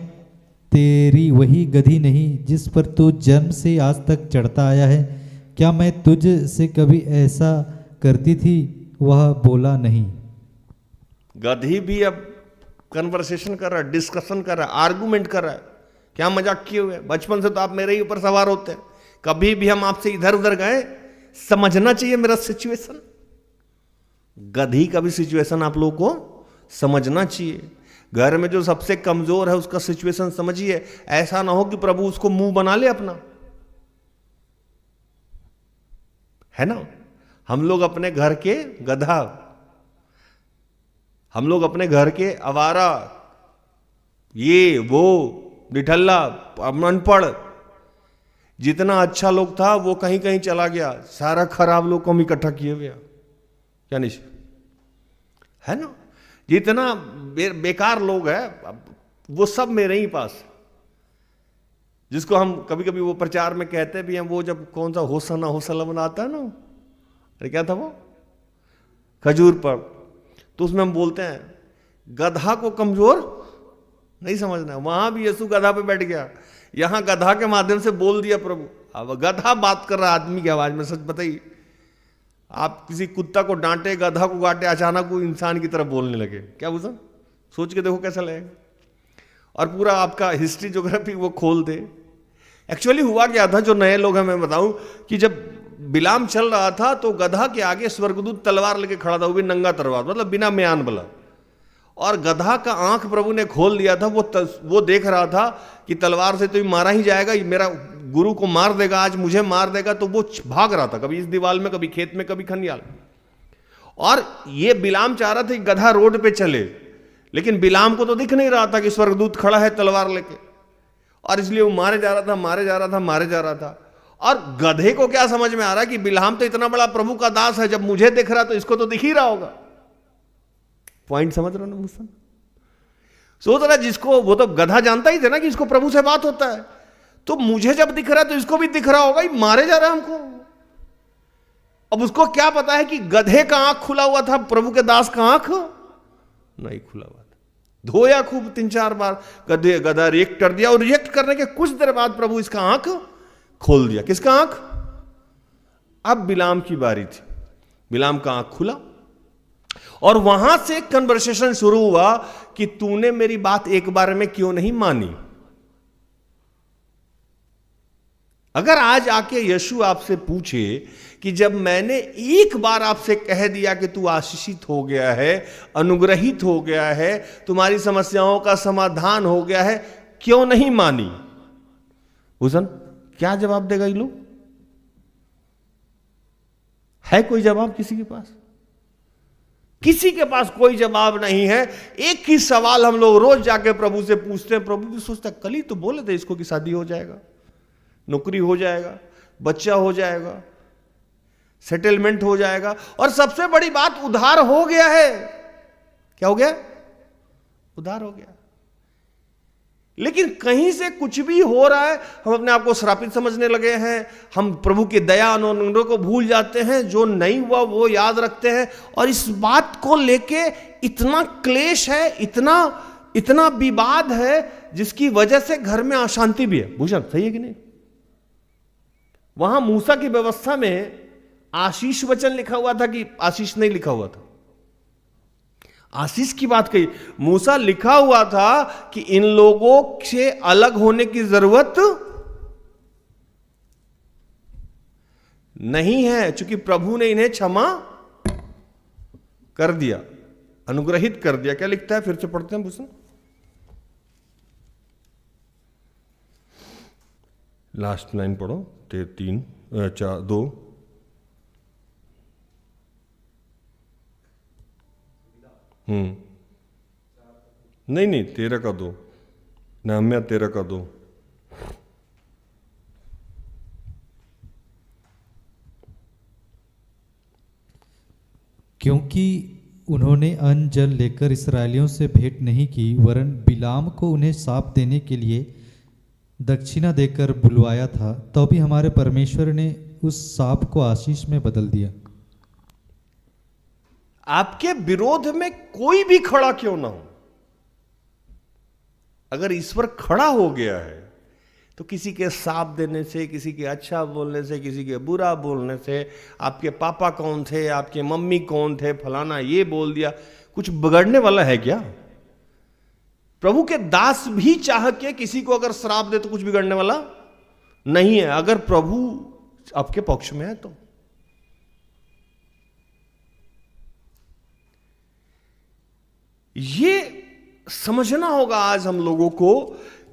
तेरी वही गधी नहीं जिस पर तू जन्म से आज तक चढ़ता आया है? क्या मैं तुझ से कभी ऐसा करती थी? वह बोला, नहीं। गधी भी अब कन्वर्सेशन कर रहा है, डिस्कशन कर रहा है, आर्गुमेंट कर रहा है। क्या मजाक किए हुए? बचपन से तो आप मेरे ही ऊपर सवार होते हैं, कभी भी हम आपसे इधर उधर गए? समझना चाहिए मेरा सिचुएशन। गधी का भी सिचुएशन आप लोगों को समझना चाहिए। घर में जो सबसे कमजोर है उसका सिचुएशन समझिए, ऐसा ना हो कि प्रभु उसको मुंह बना ले अपना, है ना? हम लोग अपने घर के गधा, हम लोग अपने घर के आवारा, ये वो निठल्ला, अनपढ़, जितना अच्छा लोग था वो कहीं कहीं चला गया, सारा खराब लोग को हम इकट्ठा किए हुए। क्या निश है ना? जितना बेकार लोग हैं वो सब मेरे ही पास, जिसको हम कभी कभी वो प्रचार में कहते भी हैं, वो जब कौन सा होसना होसला बनाता है ना, अरे क्या था वो, खजूर पर, तो उसमें हम बोलते हैं गधा को कमजोर नहीं समझना। वहां भी यीशु गधा पे बैठ गया, यहां गधा के माध्यम से बोल दिया प्रभु। अब गधा बात कर रहा आदमी की आवाज में। सच बताइए, आप किसी कुत्ता को डांटे, गधा को काटे, अचानक वो इंसान की तरह बोलने लगे, क्या बुझा? सोच के देखो कैसा लगेगा। और पूरा आपका हिस्ट्री ज्योग्राफी वो खोल दे। एक्चुअली हुआ क्या था, जो नए लोग हैं मैं बताऊं, कि जब बिलाम चल रहा था तो गधा के आगे स्वर्गदूत तलवार लेके खड़ा था, वो भी नंगा तलवार, मतलब बिना म्यान बला। और गधा का आंख प्रभु ने खोल दिया था, वो देख रहा था कि तलवार से तो मारा ही जाएगा, मेरा गुरु को मार देगा, आज मुझे मार देगा। तो वो भाग रहा था, कभी इस दीवार में, कभी खेत में, कभी खनियाल। और ये बिलाम चाह रहा था कि गधा रोड पे चले, लेकिन बिलाम को तो दिख नहीं रहा था कि स्वर्गदूत खड़ा है तलवार लेके, और इसलिए वो मारे जा रहा था, मारे जा रहा था, मारे जा रहा था। और गधे को क्या समझ में आ रहा है कि बिलाम तो इतना बड़ा प्रभु का दास है, जब मुझे दिख रहा तो इसको तो दिख ही रहा होगा। पॉइंट समझ रहे हो ना मुझसे? सोच रहा, जिसको, वो तो गधा जानता ही था ना कि इसको प्रभु से बात होता है, तो मुझे जब दिख रहा है तो इसको भी दिख रहा होगा, ये मारे जा रहा है हमको। अब उसको क्या पता है कि गधे का आंख खुला हुआ था, प्रभु के दास का आंख नहीं खुला हुआ था। धोया खूब 3-4 बार, गधा रिएक्ट कर दिया, और रिएक्ट करने के कुछ देर बाद प्रभु इसका आंख खोल दिया। किसका आंख? अब बिलाम की बारी थी, बिलाम का आंख खुला, और वहां से कन्वर्सेशन शुरू हुआ कि तूने मेरी बात एक बार में क्यों नहीं मानी। अगर आज आके यीशु आपसे पूछे कि जब मैंने एक बार आपसे कह दिया कि तू आशीषित हो गया है, अनुग्रहित हो गया है, तुम्हारी समस्याओं का समाधान हो गया है, क्यों नहीं मानी? भूषण क्या जवाब देगा ये लोग? है कोई जवाब किसी के पास? किसी के पास कोई जवाब नहीं है। एक ही सवाल हम लोग रोज जाके प्रभु से पूछते हैं। प्रभु भी सोचता है, कल ही तो बोले थे इसको कि शादी हो जाएगा, नौकरी हो जाएगा, बच्चा हो जाएगा, सेटलमेंट हो जाएगा, और सबसे बड़ी बात उधार हो गया है। क्या हो गया? उधार हो गया। लेकिन कहीं से कुछ भी हो रहा है, हम अपने आप को श्रापित समझने लगे हैं, हम प्रभु की दया अनुग्रह को भूल जाते हैं, जो नहीं हुआ वो याद रखते हैं, और इस बात को लेके इतना क्लेश है, इतना विवाद है, जिसकी वजह से घर में अशांति भी है। भूषण सही है कि नहीं? वहां मूसा की व्यवस्था में आशीष वचन लिखा हुआ था कि आशीष नहीं लिखा हुआ था? आशीष की बात कही। मूसा लिखा हुआ था कि इन लोगों से अलग होने की जरूरत नहीं है, क्योंकि प्रभु ने इन्हें क्षमा कर दिया, अनुग्रहित कर दिया। क्या लिखता है, फिर से पढ़ते हैं भूषण, लास्ट लाइन पढ़ो, 2। नहीं 13 का 2, नहम्या 13 का 2। क्योंकि उन्होंने अन्न जल लेकर इसराइलियों से भेंट नहीं की, वरन बिलाम को उन्हें साप देने के लिए दक्षिणा देकर बुलवाया था, तो भी हमारे परमेश्वर ने उस साप को आशीष में बदल दिया। आपके विरोध में कोई भी खड़ा क्यों ना हो, अगर ईश्वर खड़ा हो गया है तो किसी के साप देने से, किसी के अच्छा बोलने से, किसी के बुरा बोलने से, आपके पापा कौन थे, आपके मम्मी कौन थे, फलाना ये बोल दिया, कुछ बिगड़ने वाला है क्या? प्रभु के दास भी चाह के किसी को अगर श्राप दे तो कुछ बिगड़ने वाला नहीं है, अगर प्रभु आपके पक्ष में है तो। ये समझना होगा आज हम लोगों को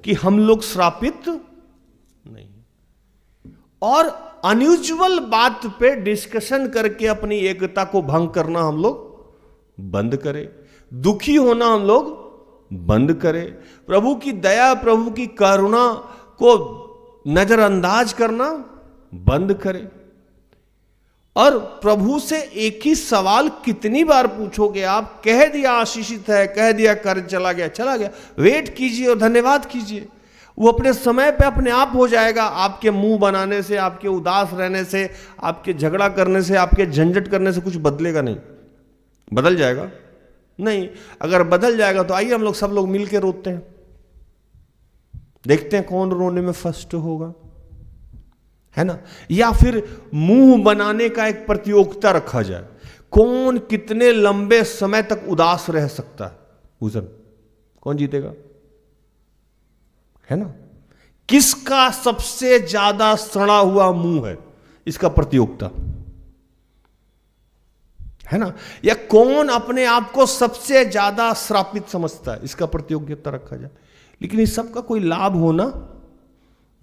कि हम लोग श्रापित नहीं, और अनयूजुअल बात पे डिस्कशन करके अपनी एकता को भंग करना हम लोग बंद करें, दुखी होना हम लोग बंद करें, प्रभु की दया, प्रभु की करुणा को नजरअंदाज करना बंद करें। और प्रभु से एक ही सवाल कितनी बार पूछोगे आप? कह दिया आशीषित है, कह दिया कर चला गया, वेट कीजिए और धन्यवाद कीजिए, वो अपने समय पे अपने आप हो जाएगा। आपके मुंह बनाने से, आपके उदास रहने से, आपके झगड़ा करने से, आपके झंझट करने से कुछ बदलेगा नहीं। बदल जाएगा नहीं। अगर बदल जाएगा तो आइए हम लोग सब लोग मिलकर रोते हैं, देखते हैं कौन रोने में फर्स्ट होगा, है ना? या फिर मुंह बनाने का एक प्रतियोगिता रखा जाए, कौन कितने लंबे समय तक उदास रह सकता है, भूषण कौन जीतेगा, है ना? किसका सबसे ज्यादा सड़ा हुआ मुंह है, इसका प्रतियोगिता, है ना? या कौन अपने आप को सबसे ज्यादा श्रापित समझता है, इसका प्रतियोगिता रखा जाए। लेकिन इस सब का कोई लाभ होना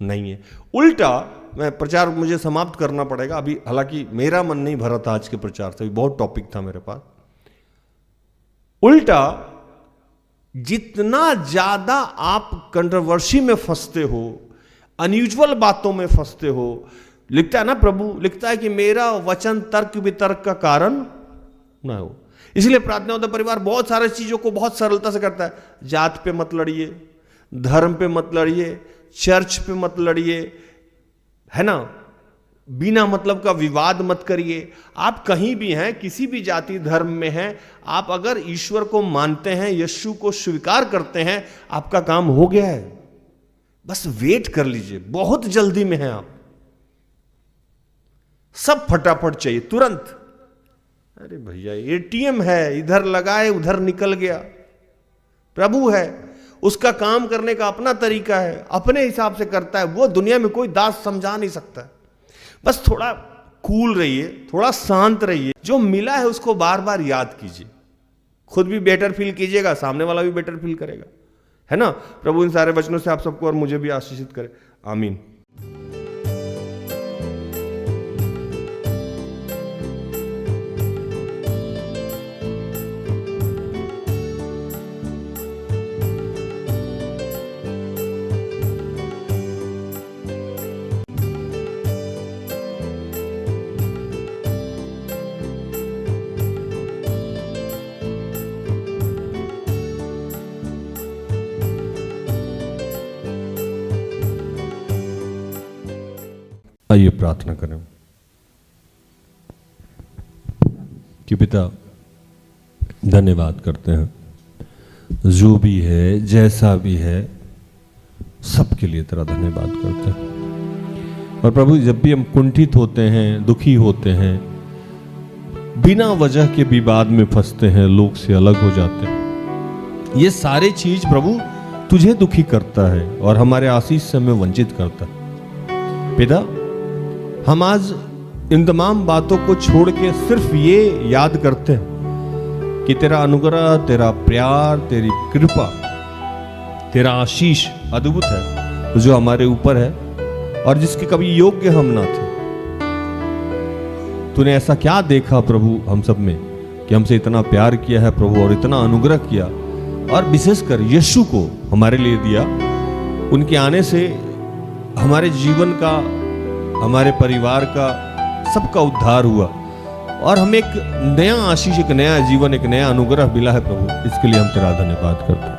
नहीं है। उल्टा मैं प्रचार मुझे समाप्त करना पड़ेगा अभी, हालांकि मेरा मन नहीं भरा था आज के प्रचार से, बहुत टॉपिक था मेरे पास। उल्टा जितना ज्यादा आप कंट्रोवर्सी में फंसते हो, अनयूजुअल बातों में फंसते हो, लिखता है ना प्रभु, लिखता है कि मेरा वचन तर्क वितर्क का कारण ना हो। इसलिए प्रार्थना होता परिवार बहुत सारी चीजों को बहुत सरलता से करता है। जात पे मत लड़िए, धर्म पे मत लड़िए, चर्च पे मत लड़िए, है ना? बिना मतलब का विवाद मत करिए। आप कहीं भी हैं, किसी भी जाति धर्म में हैं, आप अगर ईश्वर को मानते हैं, यीशु को स्वीकार करते हैं, आपका काम हो गया है। बस वेट कर लीजिए, बहुत जल्दी में हैं आप। सब फटाफट चाहिए, तुरंत। अरे भैया एटीएम है, इधर लगाए उधर निकल गया। प्रभु है, उसका काम करने का अपना तरीका है, अपने हिसाब से करता है। वो दुनिया में कोई दास समझा नहीं सकता। बस थोड़ा कूल रहिए, थोड़ा शांत रहिए, जो मिला है उसको बार बार याद कीजिए। खुद भी बेटर फील कीजिएगा, सामने वाला भी बेटर फील करेगा, है ना? प्रभु इन सारे वचनों से आप सबको और मुझे भी आशीषित करे, आमीन। आइए प्रार्थना करें कि पिता धन्यवाद करते हैं, जो भी है जैसा भी है सबके लिए तेरा धन्यवाद करते हैं। और प्रभु जब भी हम कुंठित होते हैं, दुखी होते हैं, बिना वजह के विवाद में फंसते हैं, लोग से अलग हो जाते हैं, ये सारे चीज प्रभु तुझे दुखी करता है और हमारे आशीष से हमें वंचित करता है। पिता, हम आज इन तमाम बातों को छोड़ के सिर्फ ये याद करते हैं कि तेरा अनुग्रह, तेरा प्यार, तेरी कृपा, तेरा आशीष अद्भुत है जो हमारे ऊपर है और जिसके कभी योग्य हम ना थे। तूने ऐसा क्या देखा प्रभु हम सब में कि हमसे इतना प्यार किया है प्रभु और इतना अनुग्रह किया, और विशेषकर यीशु को हमारे लिए दिया। उनके आने से हमारे जीवन का, हमारे परिवार का, सबका उद्धार हुआ और हमें एक नया आशीष, एक नया जीवन, एक नया अनुग्रह मिला है प्रभु। इसके लिए हम तेरा धन्यवाद करते हैं।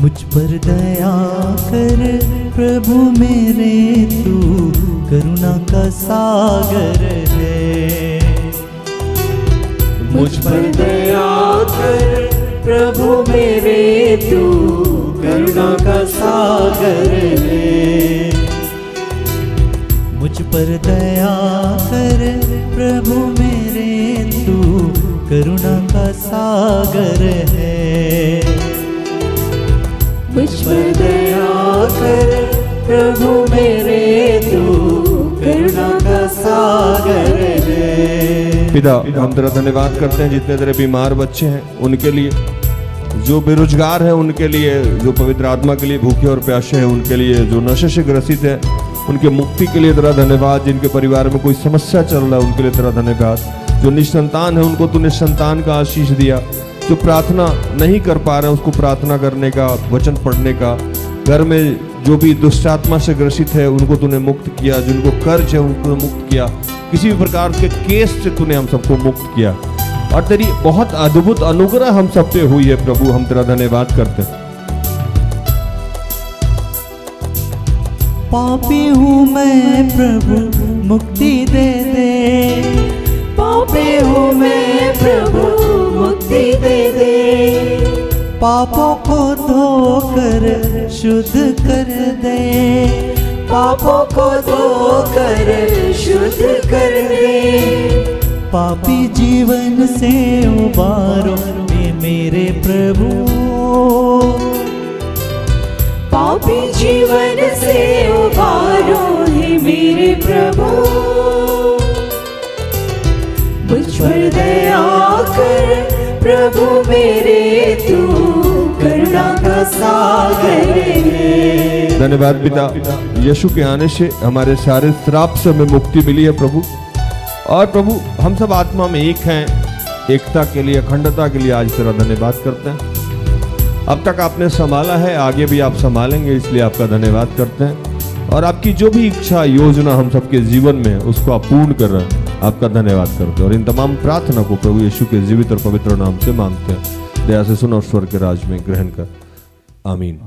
मुझ पर दया कर प्रभु मेरे, तू करुणा का सागर है। मुझ पर दया कर प्रभु मेरे, तू करुणा का सागर है। मुझ पर दया कर प्रभु मेरे, तू करुणा का सागर है। मुझ पर दया कर प्रभु मेरे, तू करुणा का सागर है। पिता, हम तेरा धन्यवाद करते हैं जितने तेरे बीमार बच्चे हैं उनके लिए, जो बेरोजगार हैं उनके लिए, जो पवित्र आत्मा के लिए भूखे और प्यासे हैं उनके लिए, जो नशे से ग्रसित है उनके मुक्ति के लिए तेरा धन्यवाद, जिनके परिवार में कोई समस्या चल रहा है उनके लिए तेरा धन्यवाद, जो निसंतान है उनको तूने संतान का आशीष दिया, जो प्रार्थना नहीं कर पा रहे हैं उसको प्रार्थना करने का, वचन पढ़ने का, घर में जो भी दुष्टात्मा से ग्रसित है उनको तूने मुक्त किया, जिनको कर्ज है उनको मुक्त किया, किसी भी प्रकार के केस से तूने हम सबको मुक्त किया और तेरी बहुत अद्भुत अनुग्रह हम सब पे हुई है प्रभु। हम तेरा धन्यवाद करते हैं। पापी हूँ मैं प्रभु, मुक्ति दे दे। पापी हूँ मैं प्रभु, मुक्ति दे दे। पापों को धोकर शुद्ध कर दे। पापों को धोकर शुद्ध कर दे। पापी जीवन से उबारो हे मेरे प्रभु। पापी जीवन से उबारो हे मेरे प्रभु। मुझ पर दया कर प्रभु मेरे, तू करुणा का सागर है। धन्यवाद पिता, यीशु के आने से हमारे सारे श्राप से हमें मुक्ति मिली है प्रभु। और प्रभु हम सब आत्मा में एक हैं, एकता के लिए, अखंडता के लिए आज तेरा धन्यवाद करते हैं। अब तक आपने संभाला है, आगे भी आप संभालेंगे, इसलिए आपका धन्यवाद करते हैं। और आपकी जो भी इच्छा, योजना हम सबके जीवन में उसको आप पूर्ण कर रहे हैं, आपका धन्यवाद करते हैं। और इन तमाम प्रार्थना को प्रभु यीशु के जीवित और पवित्र नाम से मांगते हैं। दया से सुन और स्वर्ग के राज में ग्रहण कर। आमीन।